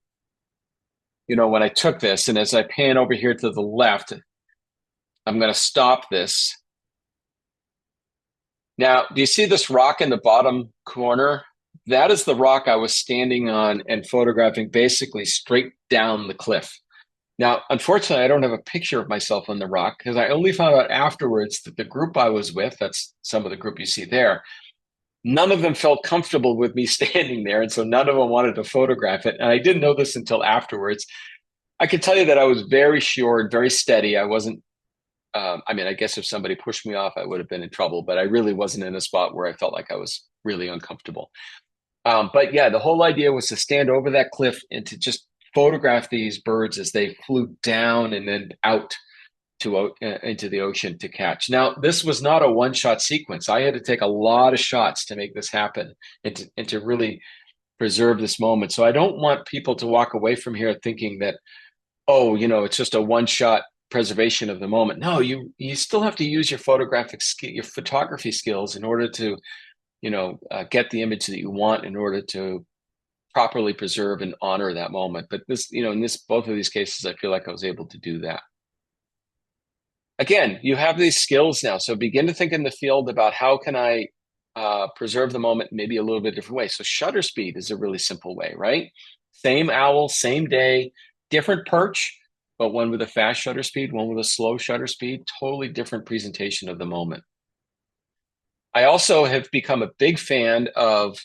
when I took this. And as I pan over here to the left, I'm going to stop this. Now, do you see this rock in the bottom corner? That is the rock I was standing on and photographing basically straight down the cliff. Now, unfortunately, I don't have a picture of myself on the rock because I only found out afterwards that the group I was with, that's some of the group you see there, none of them felt comfortable with me standing there. And so none of them wanted to photograph it. And I didn't know this until afterwards. I can tell you that I was very sure and very steady. I wasn't, I mean, I guess if somebody pushed me off, I would have been in trouble, but I really wasn't in a spot where I felt like I was really uncomfortable. But yeah, the whole idea was to stand over that cliff and to just photograph these birds as they flew down and then out to into the ocean to catch. Now, this was not a one-shot sequence. I had to take a lot of shots to make this happen and to really preserve this moment. So I don't want people to walk away from here thinking that, oh, it's just a one-shot preservation of the moment. No, you still have to use your your photography skills in order to get the image that you want in order to properly preserve and honor that moment. But this, in both of these cases, I feel like I was able to do that. Again, you have these skills now. So begin to think in the field about how can I preserve the moment maybe a little bit different way. So shutter speed is a really simple way, right? Same owl, same day, different perch, but one with a fast shutter speed, one with a slow shutter speed, totally different presentation of the moment. I also have become a big fan of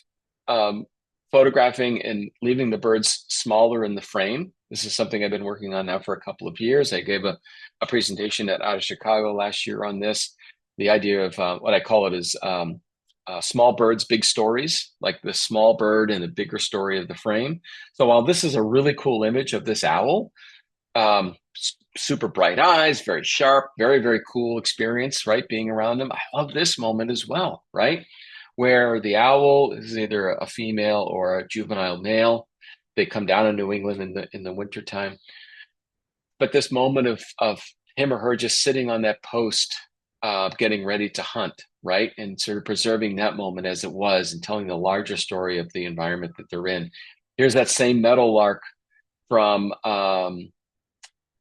photographing and leaving the birds smaller in the frame. This is something I've been working on now for a couple of years. I gave a presentation out of Chicago last year on this. The idea of what I call it is small birds, big stories, like the small bird and the bigger story of the frame. So while this is a really cool image of this owl, um, super bright eyes, very sharp, very, very cool experience, right? Being around them. I love this moment as well, right? Where the owl is either a female or a juvenile male. They come down in New England in the wintertime. But this moment of him or her just sitting on that post, getting ready to hunt, right? And sort of preserving that moment as it was and telling the larger story of the environment that they're in. Here's that same meadowlark from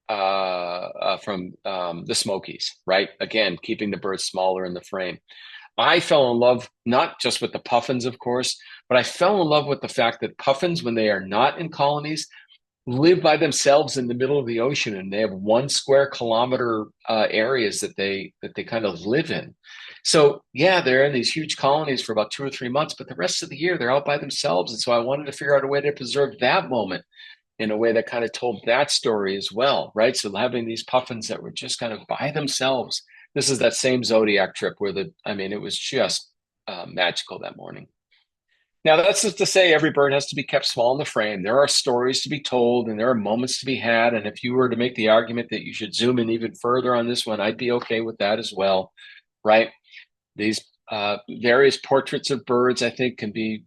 the Smokies, right? Again, keeping the birds smaller in the frame. I fell in love not just with the puffins, of course, but I fell in love with the fact that puffins, when they are not in colonies, live by themselves in the middle of the ocean, and they have 1 square kilometer areas that they kind of live in. So yeah, they're in these huge colonies for about 2 or 3 months, but the rest of the year they're out by themselves. And so I wanted to figure out a way to preserve that moment in a way that kind of told that story as well, right? So having these puffins that were just kind of by themselves. This is that same Zodiac trip where it was just magical that morning. Now, that's just to say every bird has to be kept small in the frame. There are stories to be told and there are moments to be had. And if you were to make the argument that you should zoom in even further on this one, I'd be okay with that as well, right? These various portraits of birds, I think, can be,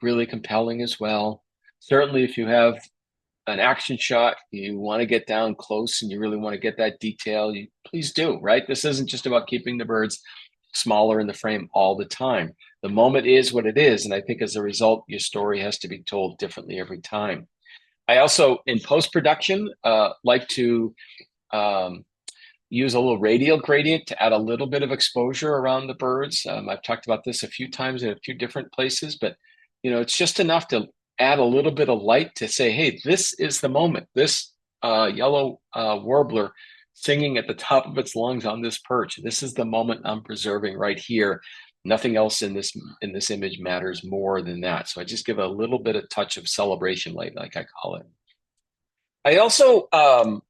really compelling as well. Certainly, if you have an action shot, you want to get down close and you really want to get that detail, you please do, right? This isn't just about keeping the birds smaller in the frame all the time. The moment is what it is. And I think as a result, your story has to be told differently every time. I also, in post-production, like to use a little radial gradient to add a little bit of exposure around the birds. I've talked about this a few times in a few different places, but it's just enough to add a little bit of light to say, hey, this is the moment. This yellow warbler singing at the top of its lungs on this perch. This is the moment I'm preserving right here. Nothing else in this image matters more than that. So I just give a little bit of touch of celebration light, like I call it. I also,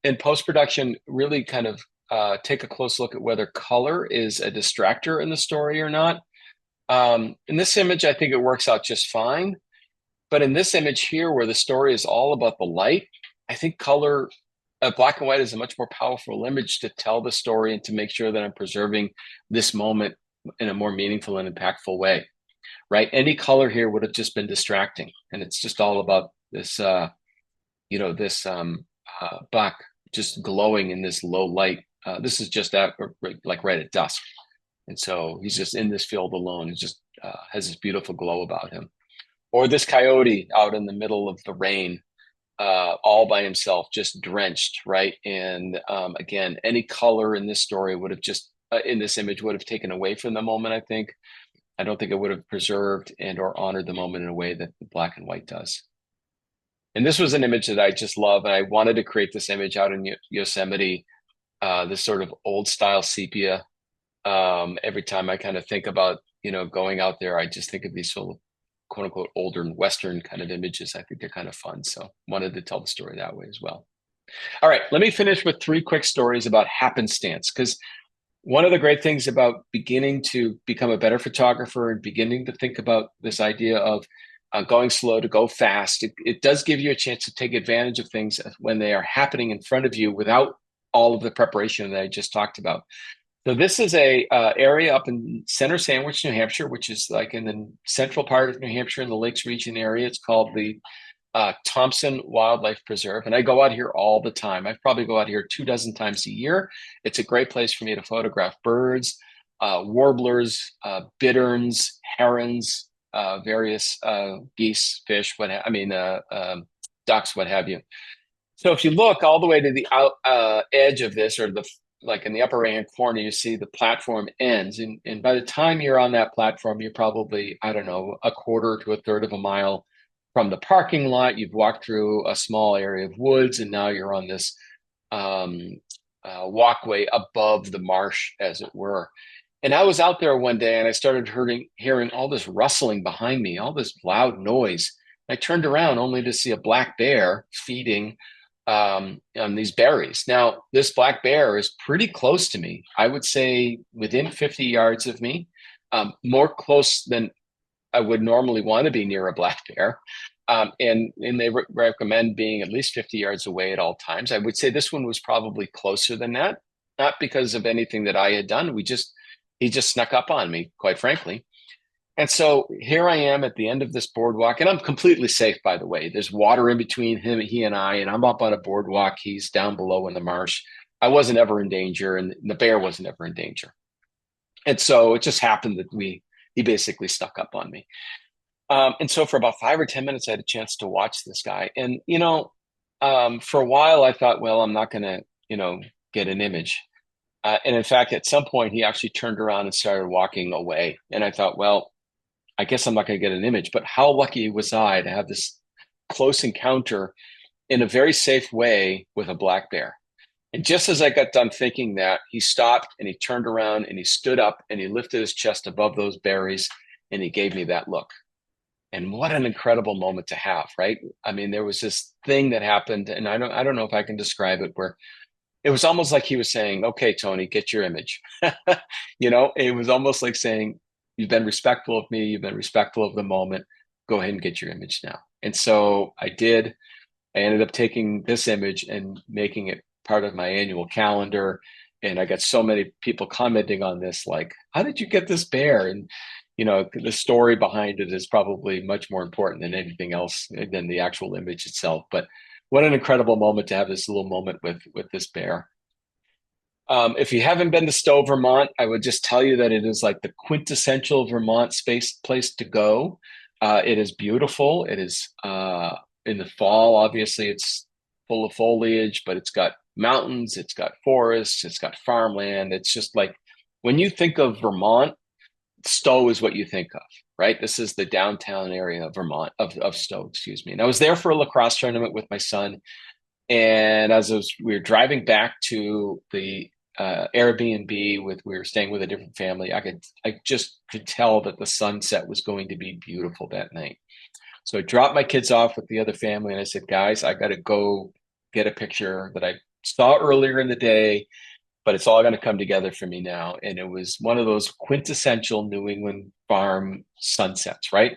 in post-production, really kind of take a close look at whether color is a distractor in the story or not. In this image, I think it works out just fine. But in this image here, where the story is all about the light, I think color, black and white is a much more powerful image to tell the story and to make sure that I'm preserving this moment in a more meaningful and impactful way, right? Any color here would have just been distracting. And it's just all about this, this buck just glowing in this low light. This is just like right at dusk. And so he's just in this field alone. He just has this beautiful glow about him. Or this coyote out in the middle of the rain, all by himself, just drenched, right? And again, any color in this story would have just in this image would have taken away from the moment, I think. I don't think it would have preserved and or honored the moment in a way that the black and white does. And this was an image that I just love. And I wanted to create this image out in Yosemite, this sort of old style sepia. Every time I kind of think about, going out there, I just think of these sort of quote unquote older Western kind of images. I think they're kind of fun. So wanted to tell the story that way as well. All right, let me finish with three quick stories about happenstance, because one of the great things about beginning to become a better photographer and beginning to think about this idea of going slow to go fast, it does give you a chance to take advantage of things when they are happening in front of you without all of the preparation that I just talked about. So this is a area up in Center Sandwich, New Hampshire, which is like in the central part of New Hampshire in the Lakes Region area. It's called the Thompson Wildlife Preserve. And I go out here all the time. I probably go out here 2 dozen times a year. It's a great place for me to photograph birds, warblers, bitterns, herons, various geese, fish, ducks, what have you. So if you look all the way to the edge of this, or the like in the upper right hand corner, you see the platform ends. And by the time you're on that platform, you're probably, I don't know, a quarter to a third of a mile from the parking lot. You've walked through a small area of woods, and now you're on this walkway above the marsh, as it were. And I was out there one day and I started hearing all this rustling behind me, all this loud noise. I turned around only to see a black bear feeding on these berries. Now, this black bear is pretty close to me. I would say within 50 yards of me, more close than I would normally want to be near a black bear. And they recommend being at least 50 yards away at all times. I would say this one was probably closer than that, not because of anything that I had done. He just snuck up on me, quite frankly. And so here I am at the end of this boardwalk, and I'm completely safe, by the way. There's water in between he and I, and I'm up on a boardwalk. He's down below in the marsh. I wasn't ever in danger, and the bear wasn't ever in danger. And so it just happened that he basically stuck up on me. And so for about 5 or 10 minutes, I had a chance to watch this guy. And, for a while, I thought, well, I'm not going to, get an image. And in fact, at some point, he actually turned around and started walking away. And I thought, well, I guess I'm not going to get an image. But how lucky was I to have this close encounter in a very safe way with a black bear? And just as I got done thinking that, he stopped and he turned around and he stood up and he lifted his chest above those berries and he gave me that look. And what an incredible moment to have, right? I mean, there was this thing that happened, and I don't know if I can describe it, where it was almost like he was saying, "Okay, Tony, get your image." It was almost like saying, "You've been respectful of me. You've been respectful of the moment. Go ahead and get your image now." And so I did. I ended up taking this image and making it part of my annual calendar. And I got so many people commenting on this, like, "How did you get this bear?" And the story behind it is probably much more important than anything else, than the actual image itself. But what an incredible moment to have this little moment with this bear. If you haven't been to Stowe, Vermont, I would just tell you that it is like the quintessential Vermont place to go. It is beautiful. It is in the fall, obviously, it's full of foliage, but it's got mountains, it's got forests, it's got farmland. It's just like when you think of Vermont, Stowe is what you think of, right? This is the downtown area of Vermont, of Stowe, excuse me. And I was there for a lacrosse tournament with my son. And we were driving back to the Airbnb we were staying with a different family. I just could tell that the sunset was going to be beautiful that night. So I dropped my kids off with the other family and I said, guys, I got to go get a picture that I saw earlier in the day, but it's all going to come together for me now. And it was one of those quintessential New England farm sunsets, right?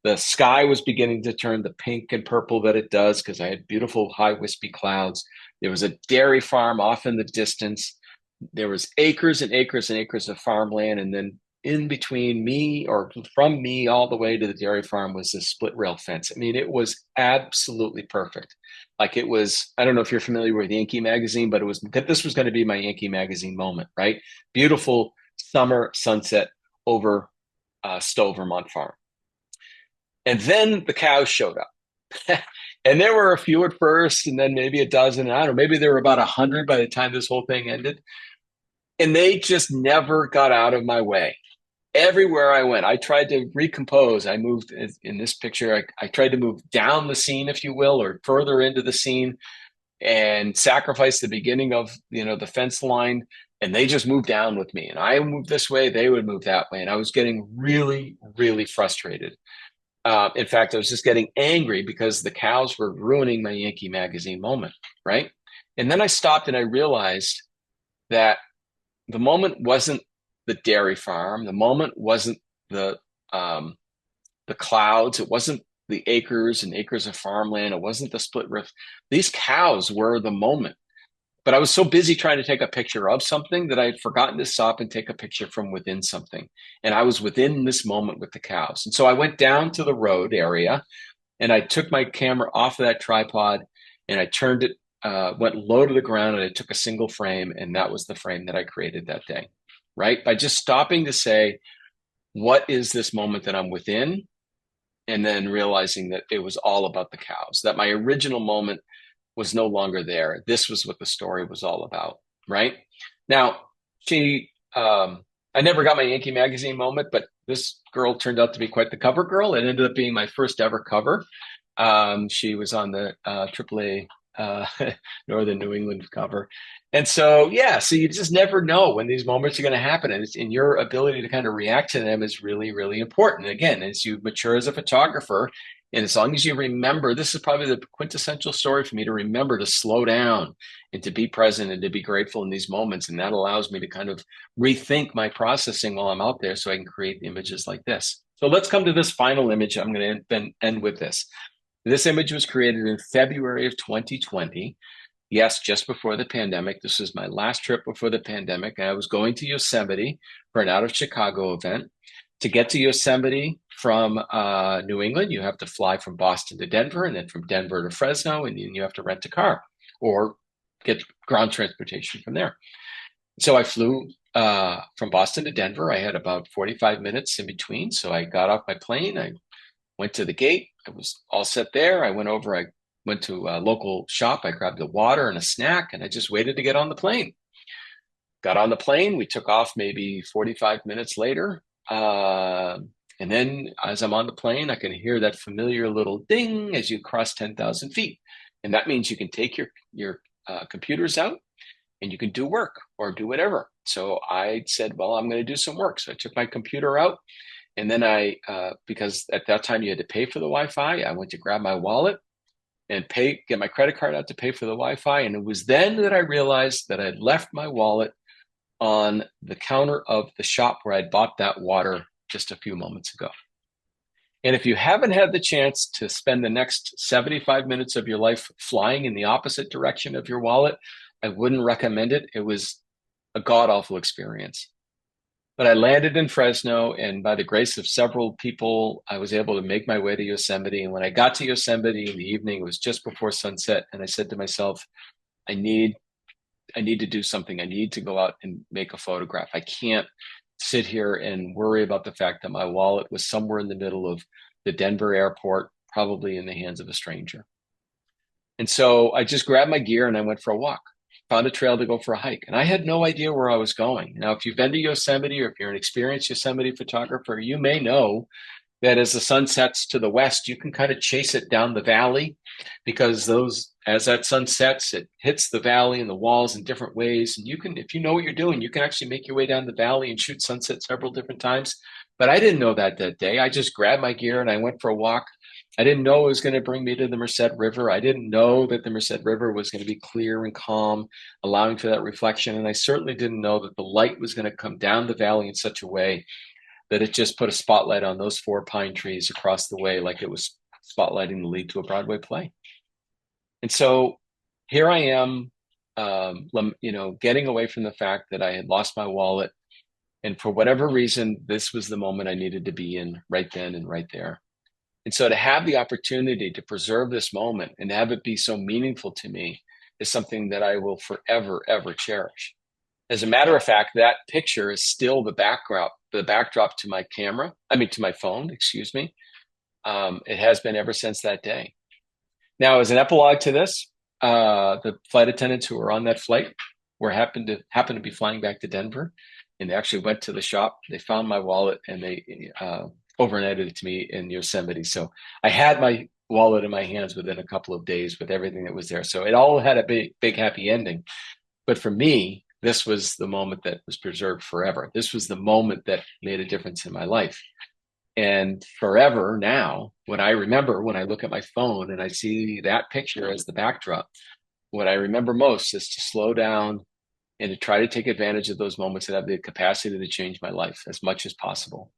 The sky was beginning to turn the pink and purple that it does because I had beautiful high wispy clouds. There was a dairy farm off in the distance. There was acres and acres and acres of farmland. And then in between me, or from me all the way to the dairy farm, was this split rail fence. I mean, it was absolutely perfect. Like it was, I don't know if you're familiar with Yankee Magazine, but this was going to be my Yankee Magazine moment, right? Beautiful summer sunset over Stowe, Vermont farm. And then the cows showed up. And there were a few at first, and then maybe a dozen. And I don't know, maybe there were about 100 by the time this whole thing ended. And they just never got out of my way. Everywhere I went, I tried to recompose. I moved in this picture. I tried to move down the scene, if you will, or further into the scene and sacrifice the beginning of, the fence line. And they just moved down with me. And I moved this way, they would move that way. And I was getting really, really frustrated. In fact, I was just getting angry because the cows were ruining my Yankee Magazine moment, right? And then I stopped and I realized that the moment wasn't the dairy farm. The moment wasn't the um, the clouds. It wasn't the acres and acres of farmland. It wasn't the split roof. These cows were the moment. But I was so busy trying to take a picture of something that I had forgotten to stop and take a picture from within something. And I was within this moment with the cows. And so I went down to the road area and I took my camera off of that tripod and I turned it, went low to the ground, and I took a single frame. And that was the frame that I created that day, right? By just stopping to say, what is this moment that I'm within? And then realizing that it was all about the cows, that my original moment was no longer there. This was what the story was all about, right? Now, I never got my Yankee Magazine moment, but this girl turned out to be quite the cover girl. It ended up being my first ever cover. She was on the AAA Northern New England cover. And so, yeah, so you just never know when these moments are going to happen. And your ability to kind of react to them is really, really important. Again, as you mature as a photographer, and as long as you remember, this is probably the quintessential story for me to remember to slow down and to be present and to be grateful in these moments. And that allows me to kind of rethink my processing while I'm out there so I can create images like this. So let's come to this final image. I'm going to then end with this. This image was created in February of 2020. Yes, just before the pandemic. This was my last trip before the pandemic. I was going to Yosemite for an Out of Chicago event. To get to Yosemite from New England, you have to fly from Boston to Denver, and then from Denver to Fresno, and then you have to rent a car or get ground transportation from there. So I flew from Boston to Denver. I had about 45 minutes in between. So I got off my plane. I went to the gate. I was all set there. I went to a local shop. I grabbed a water and a snack, and I just waited to get on the plane. Got on the plane. We took off maybe 45 minutes later. And then as I'm on the plane, I can hear that familiar little ding as you cross 10,000 feet. And that means you can take your computers out and you can do work or do whatever. So I said, well, I'm going to do some work. So I took my computer out. And then because at that time you had to pay for the Wi-Fi, I went to grab my wallet and get my credit card out to pay for the Wi-Fi. And it was then that I realized that I'd left my wallet on the counter of the shop where I'd bought that water just a few moments ago. And if you haven't had the chance to spend the next 75 minutes of your life flying in the opposite direction of your wallet, I wouldn't recommend it. It was a god-awful experience. But I landed in Fresno, and by the grace of several people, I was able to make my way to Yosemite. And when I got to Yosemite in the evening, it was just before sunset, and I said to myself, I need to do something. I need to go out and make a photograph. I can't sit here and worry about the fact that my wallet was somewhere in the middle of the Denver airport, probably in the hands of a stranger. And so I just grabbed my gear and I went for a walk, found a trail to go for a hike. And I had no idea where I was going. Now, if you've been to Yosemite or if you're an experienced Yosemite photographer, you may know that as the sun sets to the west, you can kind of chase it down the valley because as that sun sets, it hits the valley and the walls in different ways. And you can, if you know what you're doing, you can actually make your way down the valley and shoot sunset several different times. But I didn't know that day. I just grabbed my gear and I went for a walk. I didn't know it was going to bring me to the Merced River. I didn't know that the Merced River was going to be clear and calm, allowing for that reflection. And I certainly didn't know that the light was going to come down the valley in such a way that it just put a spotlight on those 4 pine trees across the way, like it was spotlighting the lead to a Broadway play. And so here I am, getting away from the fact that I had lost my wallet. And for whatever reason, this was the moment I needed to be in right then and right there. And so to have the opportunity to preserve this moment and have it be so meaningful to me is something that I will forever, ever cherish. As a matter of fact, that picture is still the backdrop to my to my phone, excuse me. It has been ever since that day. Now, as an epilogue to this, the flight attendants who were on that flight happened to be flying back to Denver, and they actually went to the shop. They found my wallet and they overnighted it to me in Yosemite. So I had my wallet in my hands within a couple of days with everything that was there. So it all had a big happy ending. But for me, this was the moment that was preserved forever. This was the moment that made a difference in my life. And forever now, when I remember, when I look at my phone and I see that picture as the backdrop, what I remember most is to slow down and to try to take advantage of those moments that have the capacity to change my life as much as possible.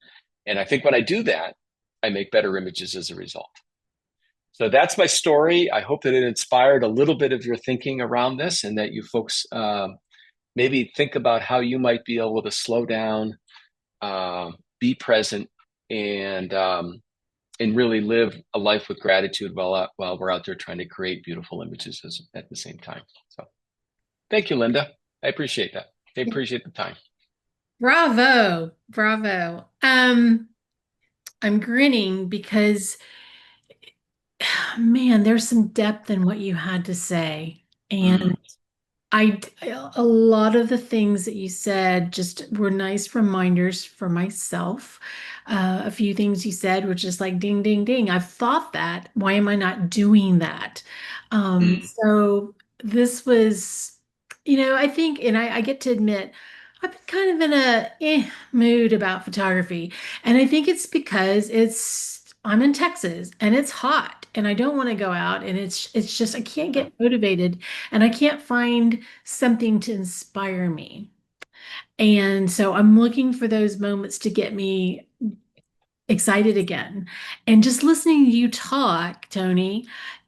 And I think when I do that, I make better images as a result. So that's my story. I hope that it inspired a little bit of your thinking around this, and that you folks maybe think about how you might be able to slow down, be present, and really live a life with gratitude while we're out there trying to create beautiful images at the same time. So thank you, Linda. I appreciate that. I appreciate the time. Bravo, bravo. I'm grinning because, man, there's some depth in what you had to say. And Mm, I, a lot of the things that you said just were nice reminders for myself. A few things you said were just like ding, ding, ding. I've thought that. Why am I not doing that? mm. So this was, I think, and I get to admit, I've been kind of in a mood about photography. And I think it's because I'm in Texas and it's hot and I don't want to go out and it's just I can't Yeah, get motivated and I can't find something to inspire me. And so I'm looking for those moments to get me excited again. And just listening to you talk, Tony,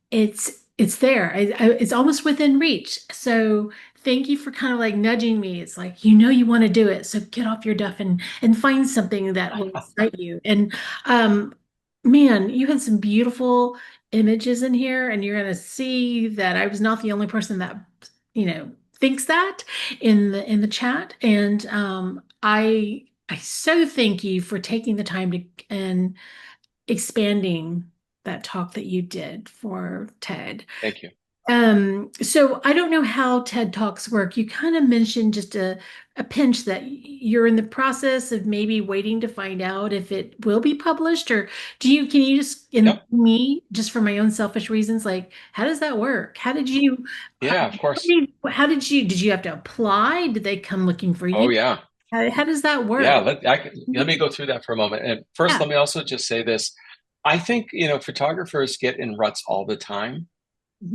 it's there. It's almost within reach. So thank you for kind of like nudging me. It's like you want to do it, so get off your duff and find something that will excite you. And um, man, you had some beautiful images in here, and you're gonna see that I was not the only person that thinks that in the chat. And I so thank you for taking the time to and expanding that talk that you did for TED. thank you. So I don't know how TED Talks work. You kind of mentioned just a pinch that you're in the process of maybe waiting to find out if it will be published, or can you just, in Yep. me, just for my own selfish reasons, like, how does that work? Yeah, of course. did you have to apply? Did they come looking for Oh, you? yeah. How does that Yeah, work? let me go through that for a moment. And first, Yeah. let me also just say this. I think, photographers get in ruts all the time,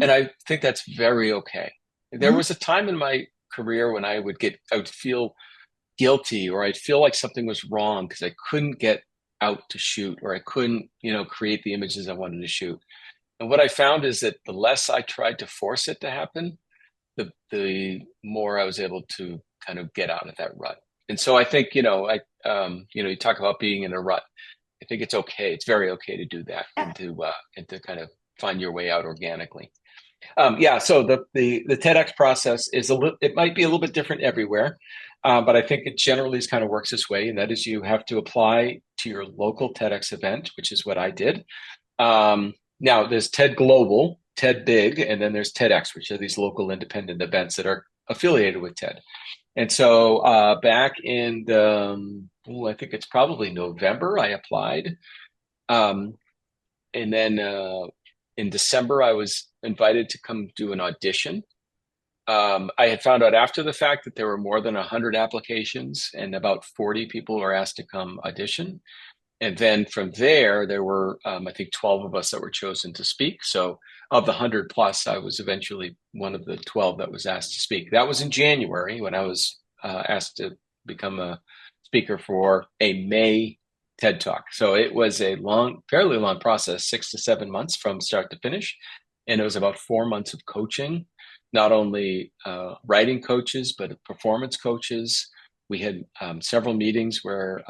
and Mhm. I think that's very okay. There Mhm. was a time in my career when I would feel guilty, or I'd feel like something was wrong because I couldn't get out to shoot, or I couldn't, create the images I wanted to shoot. And what I found is that the less I tried to force it to happen, the more I was able to kind of get out of that rut. And so I think, you talk about being in a rut. I think it's okay. It's very okay to do that, and to kind of find your way out organically. Yeah. So the TEDx process it might be a little bit different everywhere, but I think it generally kind of works this way, and that is you have to apply to your local TEDx event, which is what I did. Now there's TED Global, TED Big, and then there's TEDx, which are these local independent events that are affiliated with TED. And so back in I think it's probably November, I applied. Um, and then in December, I was invited to come do an audition. I had found out after the fact that there were more than 100 applications and about 40 people were asked to come audition. And then from there were, I think, 12 of us that were chosen to speak. So of the 100 plus, I was eventually one of the 12 that was asked to speak. That was in January when I was asked to become a speaker for a May TED Talk. So it was a fairly long process, 6 to 7 months from start to finish. And it was about 4 months of coaching, not only writing coaches, but performance coaches. We had several meetings where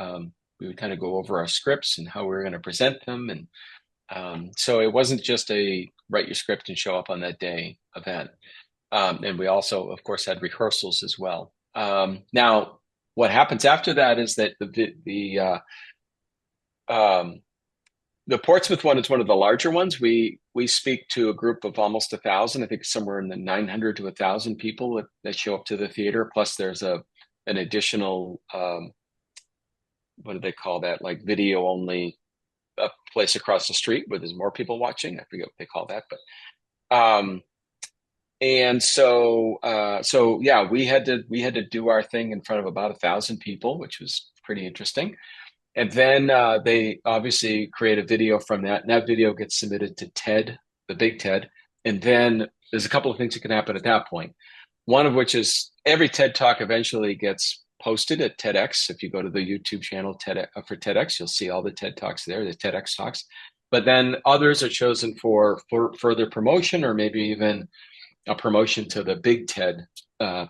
we would kind of go over our scripts and how we were going to present them. And so it wasn't just a write your script and show up on that day event. And we also, of course, had rehearsals as well. Now, what happens after that is that um, the Portsmouth one is one of the larger ones. we speak to a group of almost 1,000. I think somewhere in the 900 to 1,000 people that show up to the theater. Plus, there's an additional what do they call that? Like video only place across the street where there's more people watching. I forget what they call that, but and so yeah, we had to do our thing in front of about 1,000 people, which was pretty interesting. And then they obviously create a video from that, and that video gets submitted to TED, the big TED. And then there's a couple of things that can happen at that point. One of which is every TED Talk eventually gets posted at TEDx. If you go to the YouTube channel for TEDx, you'll see all the TED Talks there, the TEDx Talks. But then others are chosen for further promotion, or maybe even a promotion to the big TED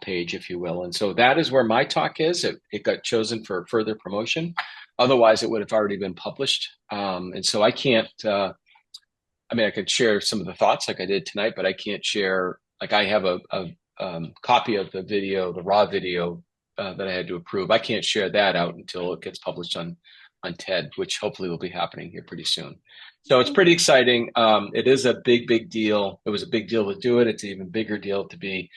page, if you will. And so that is where my talk is. It got chosen for further promotion. Otherwise, it would have already been published. And so I can't, I mean, I could share some of the thoughts like I did tonight, but I can't share, like I have a copy of the video, the raw video that I had to approve. I can't share that out until it gets published on TED, which hopefully will be happening here pretty soon. So it's pretty exciting. It is a big deal. It was a big deal to do it. It's an even bigger deal to be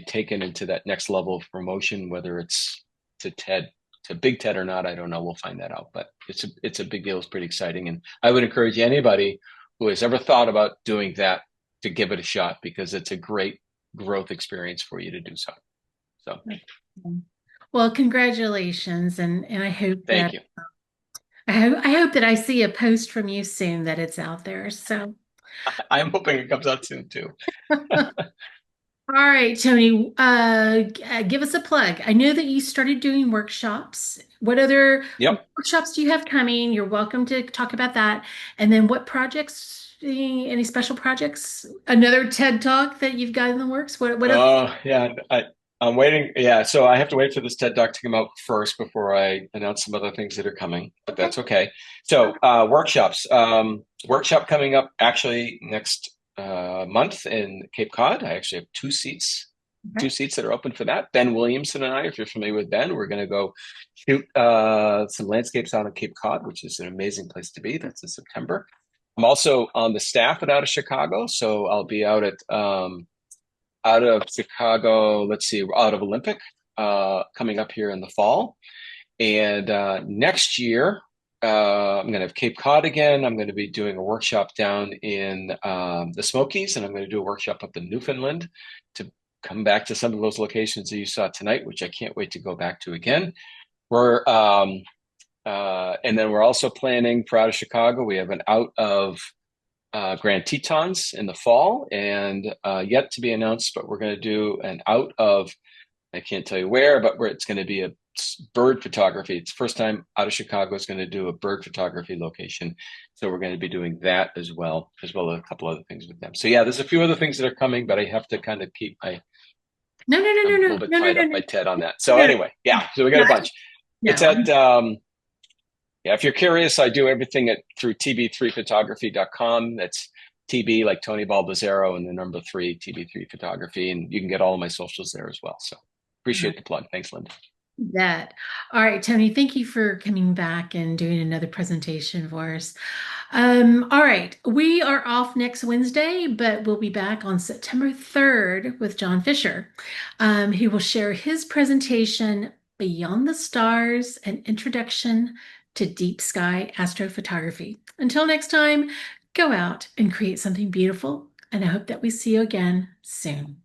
taken into that next level of promotion, whether it's to TED, to big TED or not. I don't know. We'll find that out. But it's a big deal. It's pretty exciting, and I would encourage anybody who has ever thought about doing that to give it a shot, because it's a great growth experience for you to do so. So, well, congratulations, and I hope thank that you. I hope that I see a post from you soon that it's out there. So I'm hoping it comes out soon too. all right, Tony, give us a plug. I know that you started doing workshops. What other Yep. workshops do you have coming? You're welcome to talk about that. And then what projects, any special projects? Another TED Talk that you've got in the works? What else? Oh, yeah. I'm waiting. Yeah. So I have to wait for this TED Talk to come out first before I announce some other things that are coming, but Okay. that's okay. So workshops, workshop coming up actually next month in Cape Cod. I actually have two Okay. seats that are open for that. Ben Williamson and I, if you're familiar with Ben, we're going to go shoot some landscapes out on Cape Cod, which is an amazing place to be. That's in September. I'm also on the staff at Out of Chicago, so I'll be out of Chicago. Let's see, out of Olympic coming up here in the fall, and next year I'm going to have Cape Cod again. I'm going to be doing a workshop down in the Smokies, and I'm going to do a workshop up in Newfoundland to come back to some of those locations that you saw tonight, which I can't wait to go back to again. And then we're also planning for Out of Chicago. We have an Out of Grand Tetons in the fall, and yet to be announced, but we're going to do an Out of, I can't tell you where, but where it's going to be a bird photography. It's the first time Out of Chicago is going to do a bird photography location. So we're going to be doing that as well as a couple other things with them. So yeah, there's a few other things that are coming, but I have to kind of keep No, no, no, I'm no, a no, little bit no, no, tied no, up no, by TED on that. So no, anyway, yeah, so we got no, a bunch. It's no. at yeah, if you're curious, I do everything through tb3photography.com. That's TB like Tony Baldasaro and the number 3 TB3 photography, and you can get all of my socials there as well. So appreciate the plug. Thanks, Linda. That. All right, Tony, thank you for coming back and doing another presentation for us. All right, we are off next Wednesday, but we'll be back on September 3rd with John Fisher. He will share his presentation, Beyond the Stars, an introduction to deep sky astrophotography. Until next time, go out and create something beautiful, and I hope that we see you again soon.